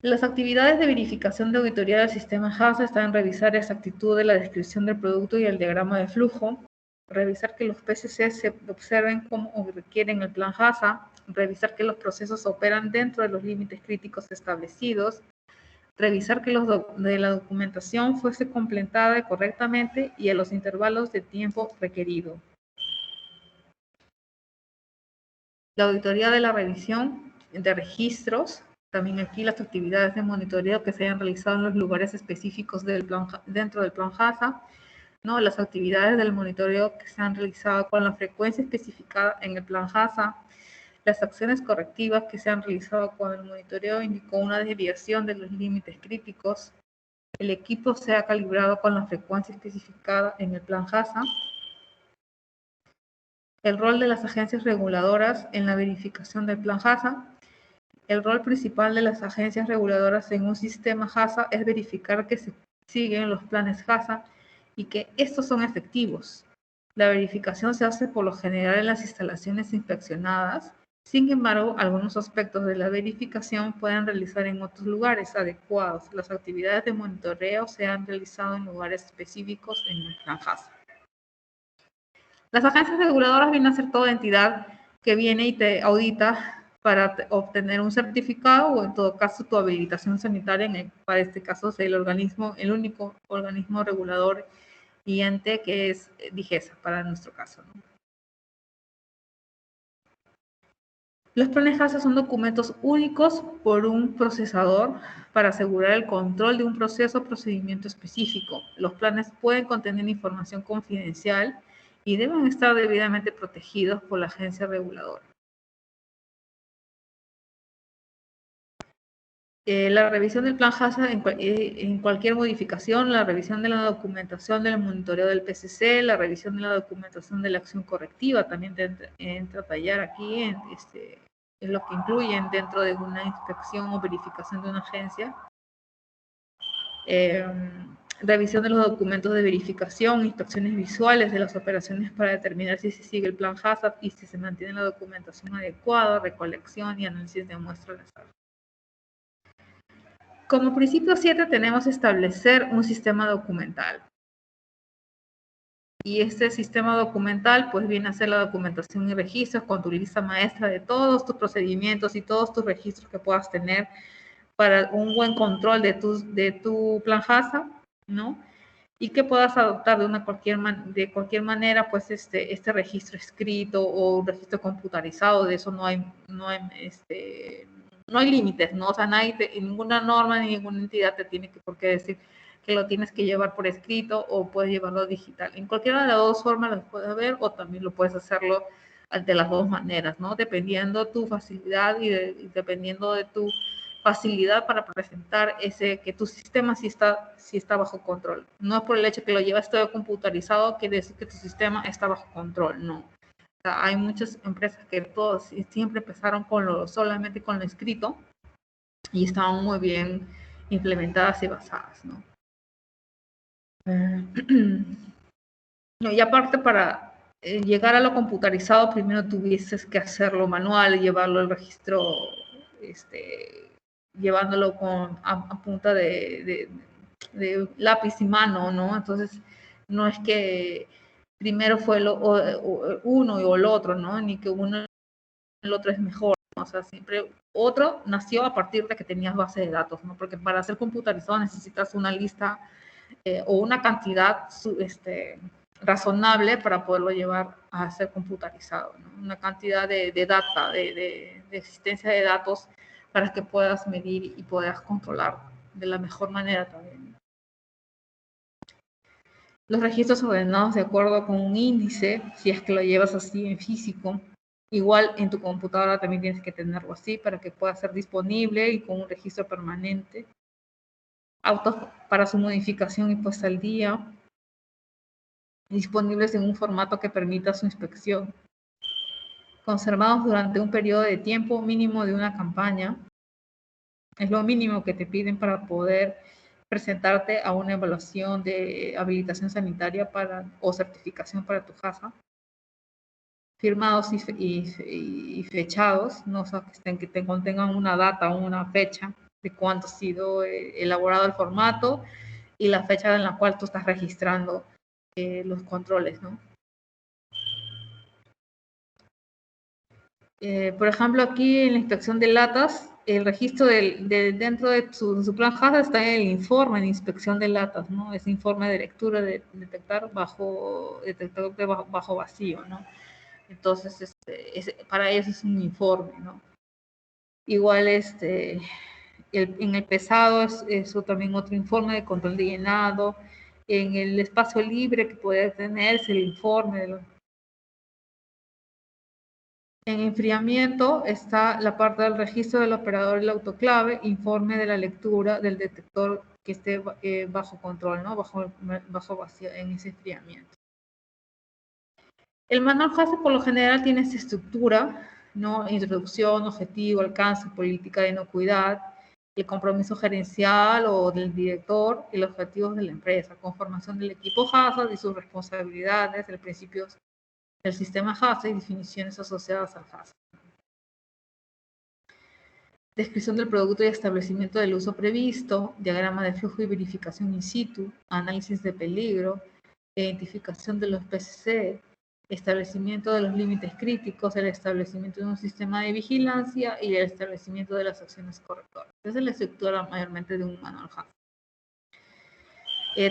Las actividades de verificación de auditoría del sistema HACCP están en revisar la exactitud de la descripción del producto y el diagrama de flujo, revisar que los PCC se observen como requieren el plan HACCP, revisar que los procesos operan dentro de los límites críticos establecidos, revisar que la documentación fuese completada correctamente y a los intervalos de tiempo requerido. La auditoría de la revisión de registros, también aquí las actividades de monitoreo que se hayan realizado en los lugares específicos dentro del plan HACCP, ¿no? Las actividades del monitoreo que se han realizado con la frecuencia especificada en el plan HACCP, las acciones correctivas que se han realizado cuando el monitoreo indicó una desviación de los límites críticos, el equipo se ha calibrado con la frecuencia especificada en el plan HACCP, el rol de las agencias reguladoras en la verificación del plan HACCP. El rol principal de las agencias reguladoras en un sistema HACCP es verificar que se siguen los planes HACCP y que estos son efectivos. La verificación se hace por lo general en las instalaciones inspeccionadas. Sin embargo, algunos aspectos de la verificación pueden realizar en otros lugares adecuados. Las actividades de monitoreo se han realizado en lugares específicos en el plan HACCP. Las agencias reguladoras vienen a ser toda entidad que viene y te audita para obtener un certificado o en todo caso tu habilitación sanitaria, para este caso es el único organismo regulador y ente que es DIGESA para nuestro caso, ¿no? Los planes HACCP son documentos únicos por un procesador para asegurar el control de un proceso o procedimiento específico. Los planes pueden contener información confidencial y deben estar debidamente protegidos por la agencia reguladora. La revisión del plan HACCP en cualquier modificación, la revisión de la documentación del monitoreo del PCC, la revisión de la documentación de la acción correctiva, también entra a tallar aquí, es lo que incluyen dentro de una inspección o verificación de una agencia. Revisión de los documentos de verificación, inspecciones visuales de las operaciones para determinar si se sigue el plan HACCP y si se mantiene la documentación adecuada, recolección y análisis de muestras al azar. Como principio 7 tenemos establecer un sistema documental. Y este sistema documental pues viene a ser la documentación y registros con tu lista maestra de todos tus procedimientos y todos tus registros que puedas tener para un buen control de tu plan HACCP, ¿no? Y que puedas adoptar de cualquier manera pues este registro escrito o un registro computarizado. De eso no hay límites, ¿no? O sea, ninguna norma ni ninguna entidad te tiene por qué decir que lo tienes que llevar por escrito o puedes llevarlo digital. En cualquiera de las dos formas lo puedes ver o también lo puedes hacerlo de las dos maneras, ¿no? Dependiendo tu facilidad y dependiendo de tu facilidad para presentar que tu sistema sí está bajo control. No es por el hecho que lo llevas todo computarizado, quiere decir que tu sistema está bajo control, no. O sea, hay muchas empresas que todos siempre empezaron solamente con lo escrito y estaban muy bien implementadas y basadas, ¿no? No, y aparte para llegar a lo computarizado, primero tuvieses que hacerlo manual y llevarlo al registro, llevándolo a punta de lápiz y mano, ¿no? Entonces, no es que primero fue uno o el otro, ¿no? Ni que uno y el otro es mejor, ¿no? O sea, siempre otro nació a partir de que tenías base de datos, ¿no? Porque para ser computarizado necesitas una lista o una cantidad razonable para poderlo llevar a ser computarizado, ¿no? Una cantidad de data, de existencia de datos para que puedas medir y puedas controlar de la mejor manera también. Los registros ordenados de acuerdo con un índice, si es que lo llevas así en físico, igual en tu computadora también tienes que tenerlo así para que pueda ser disponible y con un registro permanente. Autos para su modificación y puesta al día, disponibles en un formato que permita su inspección, conservados durante un periodo de tiempo mínimo de una campaña. Es lo mínimo que te piden para poder presentarte a una evaluación de habilitación sanitaria o certificación para tu HACCP. Firmados y fechados, ¿no? O sea, que te contengan una data o una fecha de cuándo ha sido elaborado el formato y la fecha en la cual tú estás registrando los controles, ¿no? Por ejemplo, aquí en la inspección de latas, el registro dentro de su plan HACCP está en el informe de inspección de latas, ¿no? Ese informe de lectura de detector de bajo vacío, ¿no? Entonces, para eso es un informe, ¿no? Igual, en el pesado es eso también otro informe de control de llenado. En el espacio libre que puede tenerse el informe de En enfriamiento está la parte del registro del operador y la autoclave, informe de la lectura del detector que esté bajo control, ¿no? Bajo vacío en ese enfriamiento. El manual HACCP por lo general tiene esta estructura, ¿no? Introducción, objetivo, alcance, política de inocuidad, el compromiso gerencial o del director y los objetivos de la empresa, conformación del equipo HACCP y sus responsabilidades, el principio del sistema HACCP y definiciones asociadas al HACCP. Descripción del producto y establecimiento del uso previsto, diagrama de flujo y verificación in situ, análisis de peligro, identificación de los PCC, establecimiento de los límites críticos, el establecimiento de un sistema de vigilancia y el establecimiento de las acciones correctoras. Esa es la estructura mayormente de un manual HACCP.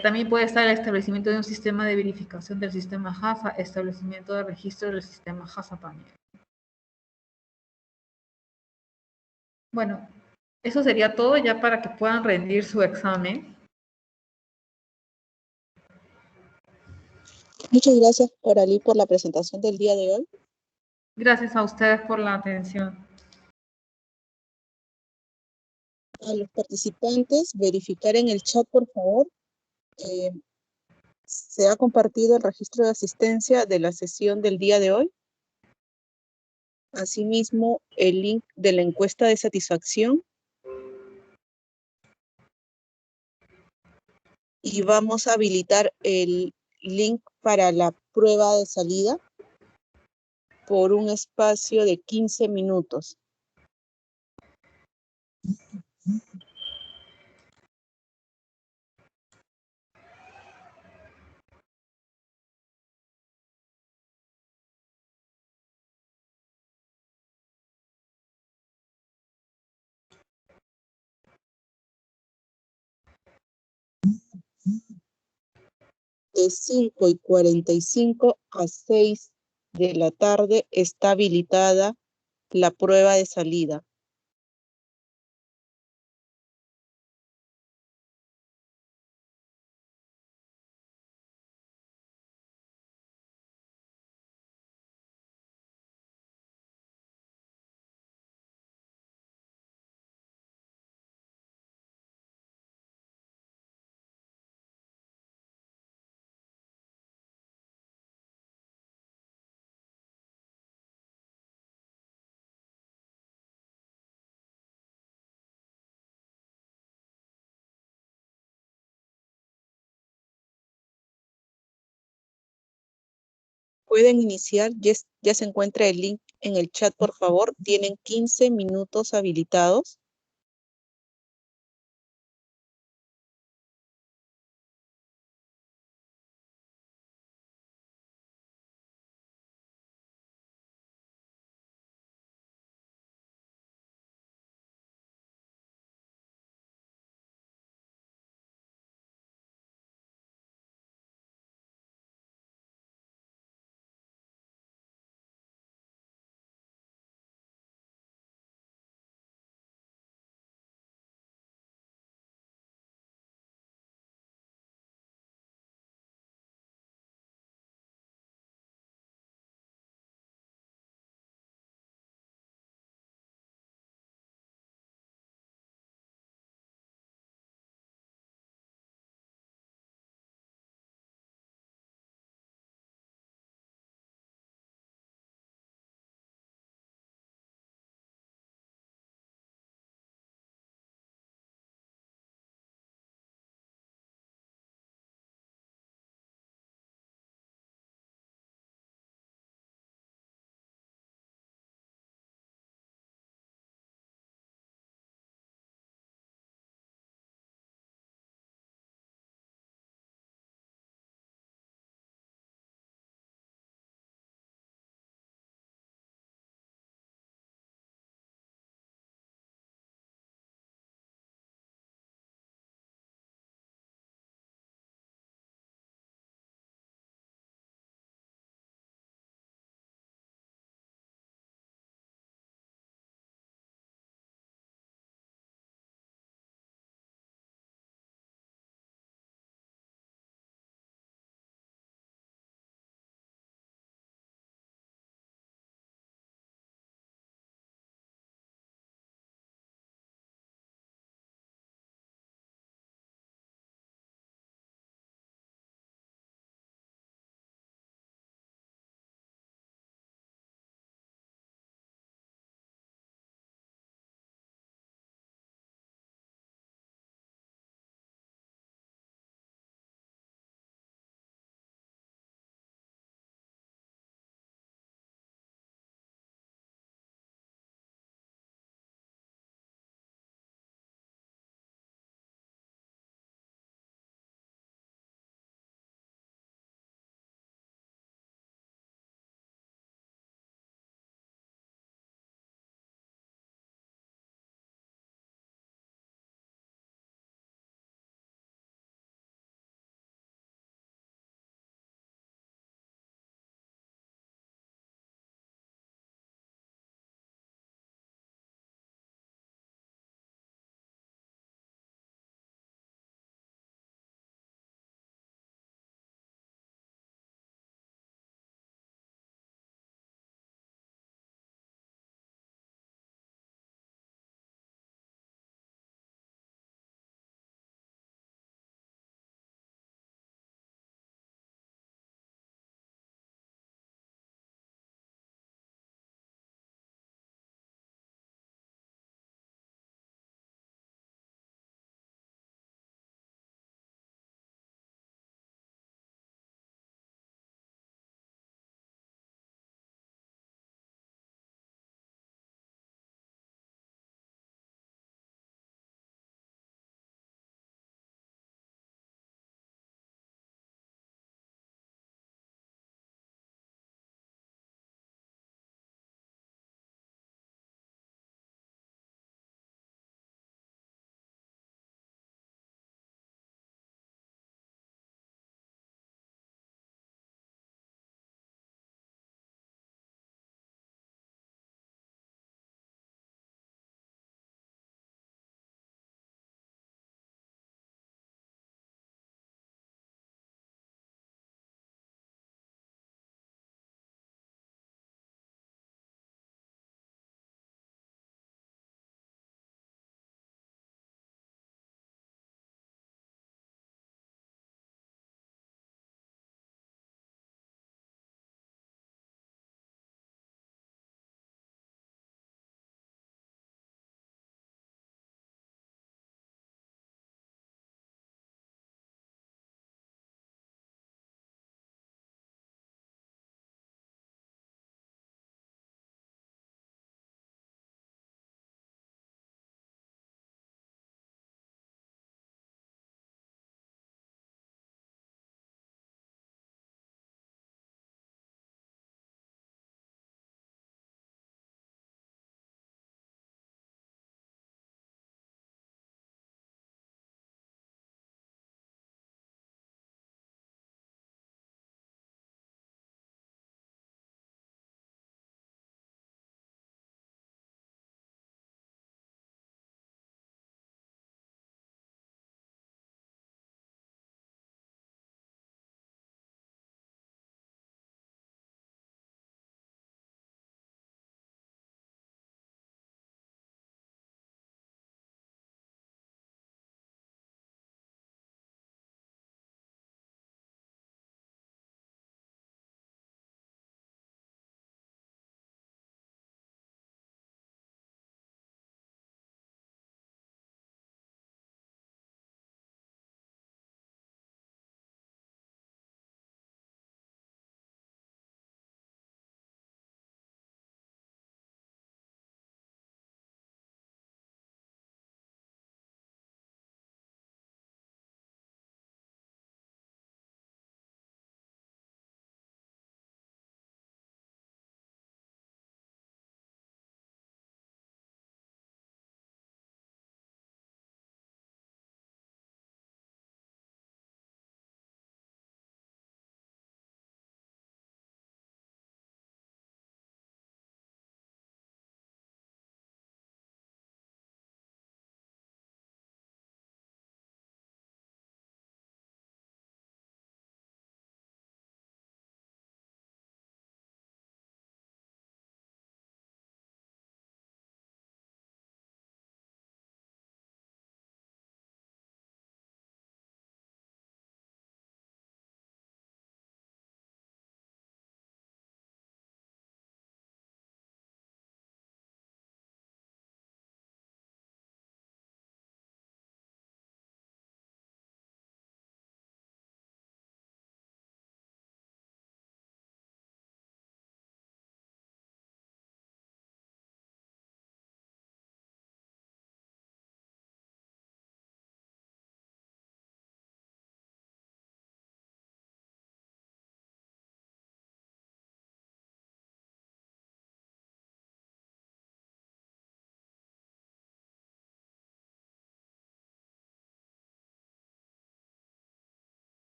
También puede estar el establecimiento de un sistema de verificación del sistema HACCP, establecimiento de registro del sistema HACCP también. Bueno, eso sería todo ya para que puedan rendir su examen. Muchas gracias, Coralí, por la presentación del día de hoy. Gracias a ustedes por la atención. A los participantes, verificar en el chat, por favor. ¿Se ha compartido el registro de asistencia de la sesión del día de hoy? Asimismo, el link de la encuesta de satisfacción. Y vamos a habilitar el link para la prueba de salida por un espacio de 15 minutos. De 5:45 a 6 de la tarde está habilitada la prueba de salida. Pueden iniciar, ya se encuentra el link en el chat, por favor. Tienen 15 minutos habilitados.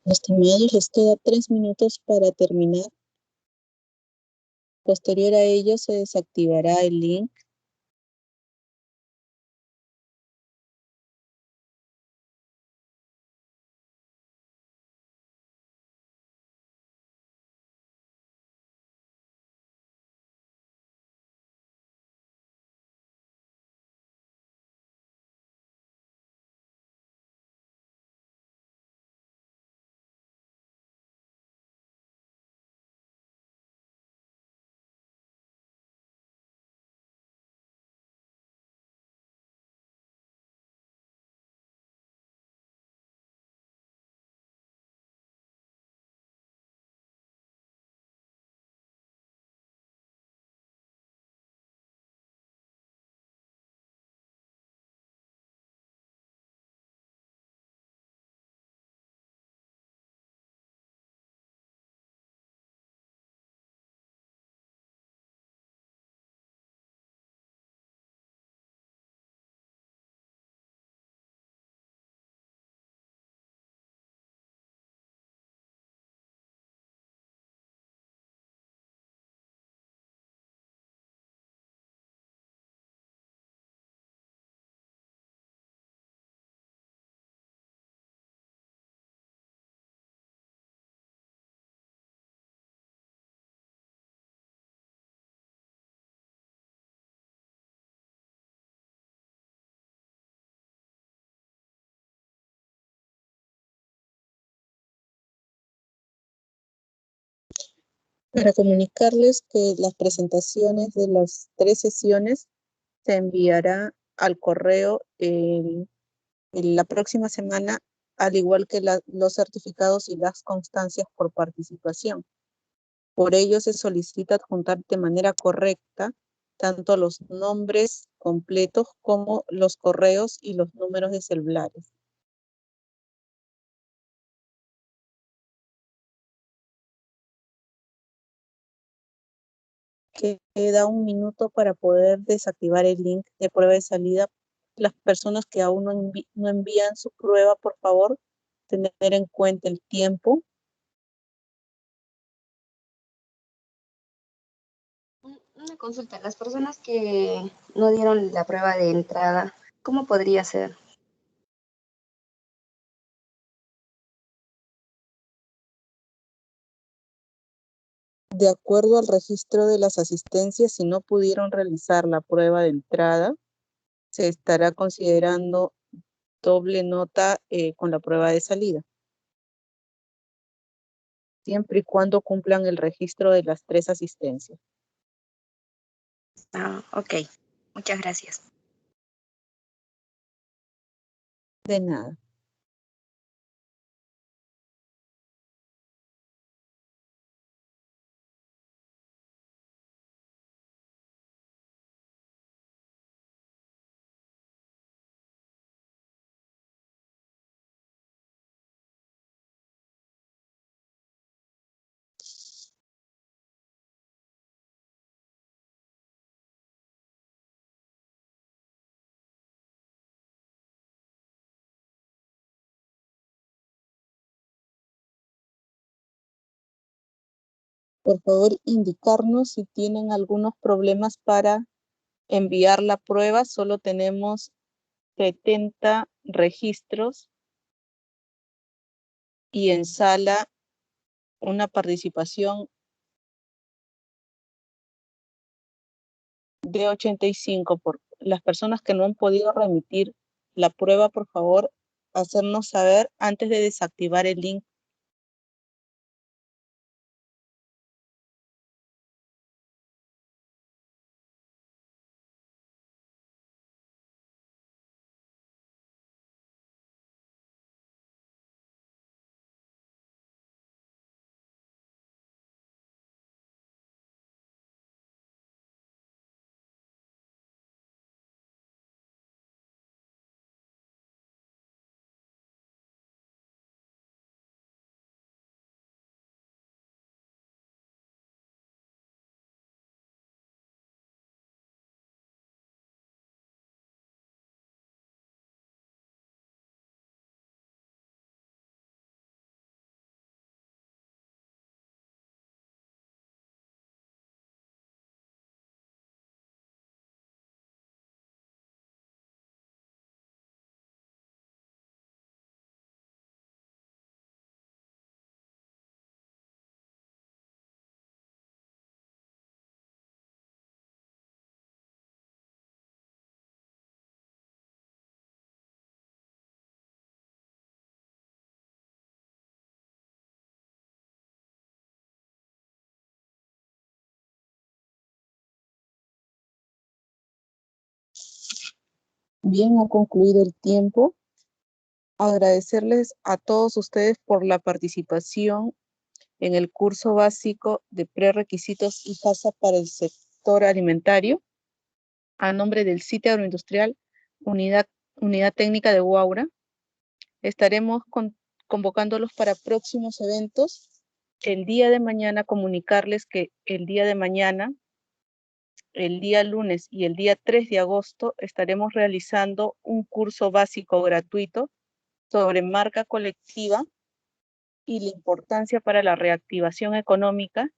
Estimados, les queda 3 minutos para terminar. Posterior a ello se desactivará el link. Para comunicarles que las presentaciones de las 3 sesiones se enviará al correo en la próxima semana, al igual que los certificados y las constancias por participación. Por ello se solicita adjuntar de manera correcta tanto los nombres completos como los correos y los números de celulares. Queda un minuto para poder desactivar el link de prueba de salida. Las personas que aún no envían su prueba, por favor, tener en cuenta el tiempo. Una consulta, las personas que no dieron la prueba de entrada, ¿cómo podría ser? De acuerdo al registro de las asistencias, si no pudieron realizar la prueba de entrada, se estará considerando doble nota con la prueba de salida, siempre y cuando cumplan el registro de las 3 asistencias. Ah, ok. Muchas gracias. De nada. Por favor, indicarnos si tienen algunos problemas para enviar la prueba. Solo tenemos 70 registros y en sala una participación de 85. Por las personas que no han podido remitir la prueba, por favor, hacernos saber antes de desactivar el link. Bien, ha concluido el tiempo. Agradecerles a todos ustedes por la participación en el curso básico de prerequisitos y FASA para el sector alimentario. A nombre del sitio agroindustrial, unidad técnica de Huaura, estaremos convocándolos para próximos eventos. El día de mañana comunicarles que el día de mañana, el día lunes y el día 3 de agosto estaremos realizando un curso básico gratuito sobre marca colectiva y la importancia para la reactivación económica,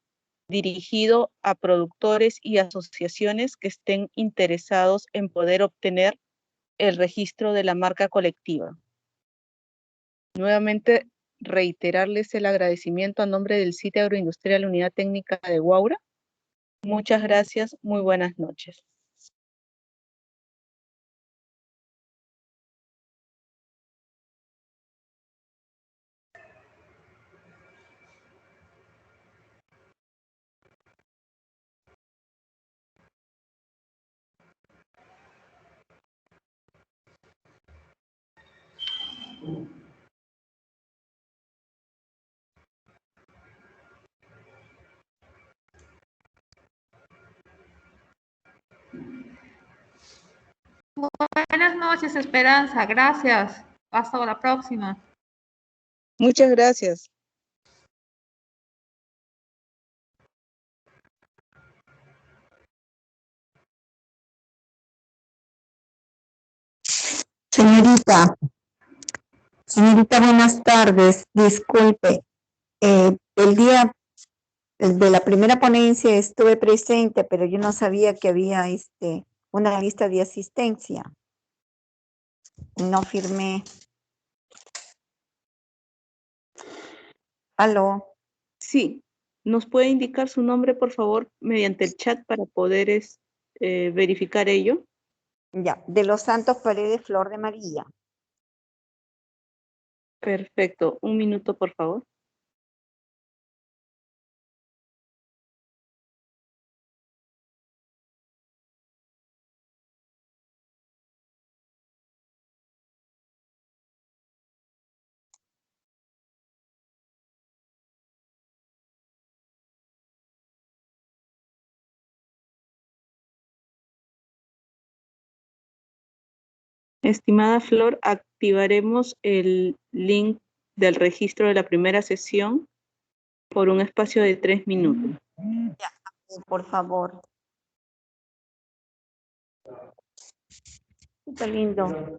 dirigido a productores y asociaciones que estén interesados en poder obtener el registro de la marca colectiva. Nuevamente, reiterarles el agradecimiento a nombre del sitio agroindustrial Unidad Técnica de Huaura. Muchas gracias, muy buenas noches. Buenas noches, Esperanza. Gracias. Hasta la próxima. Muchas gracias. Señorita, buenas tardes. Disculpe, el día de la primera ponencia estuve presente, pero yo no sabía que había una lista de asistencia. No firmé. Aló. Sí, ¿nos puede indicar su nombre, por favor, mediante el chat para poder verificar ello? Ya, de los Santos Paredes Flor de María. Perfecto. Un minuto, por favor. Estimada Flor, activaremos el link del registro de la primera sesión por un espacio de 3 minutos. Ya, por favor. Qué lindo.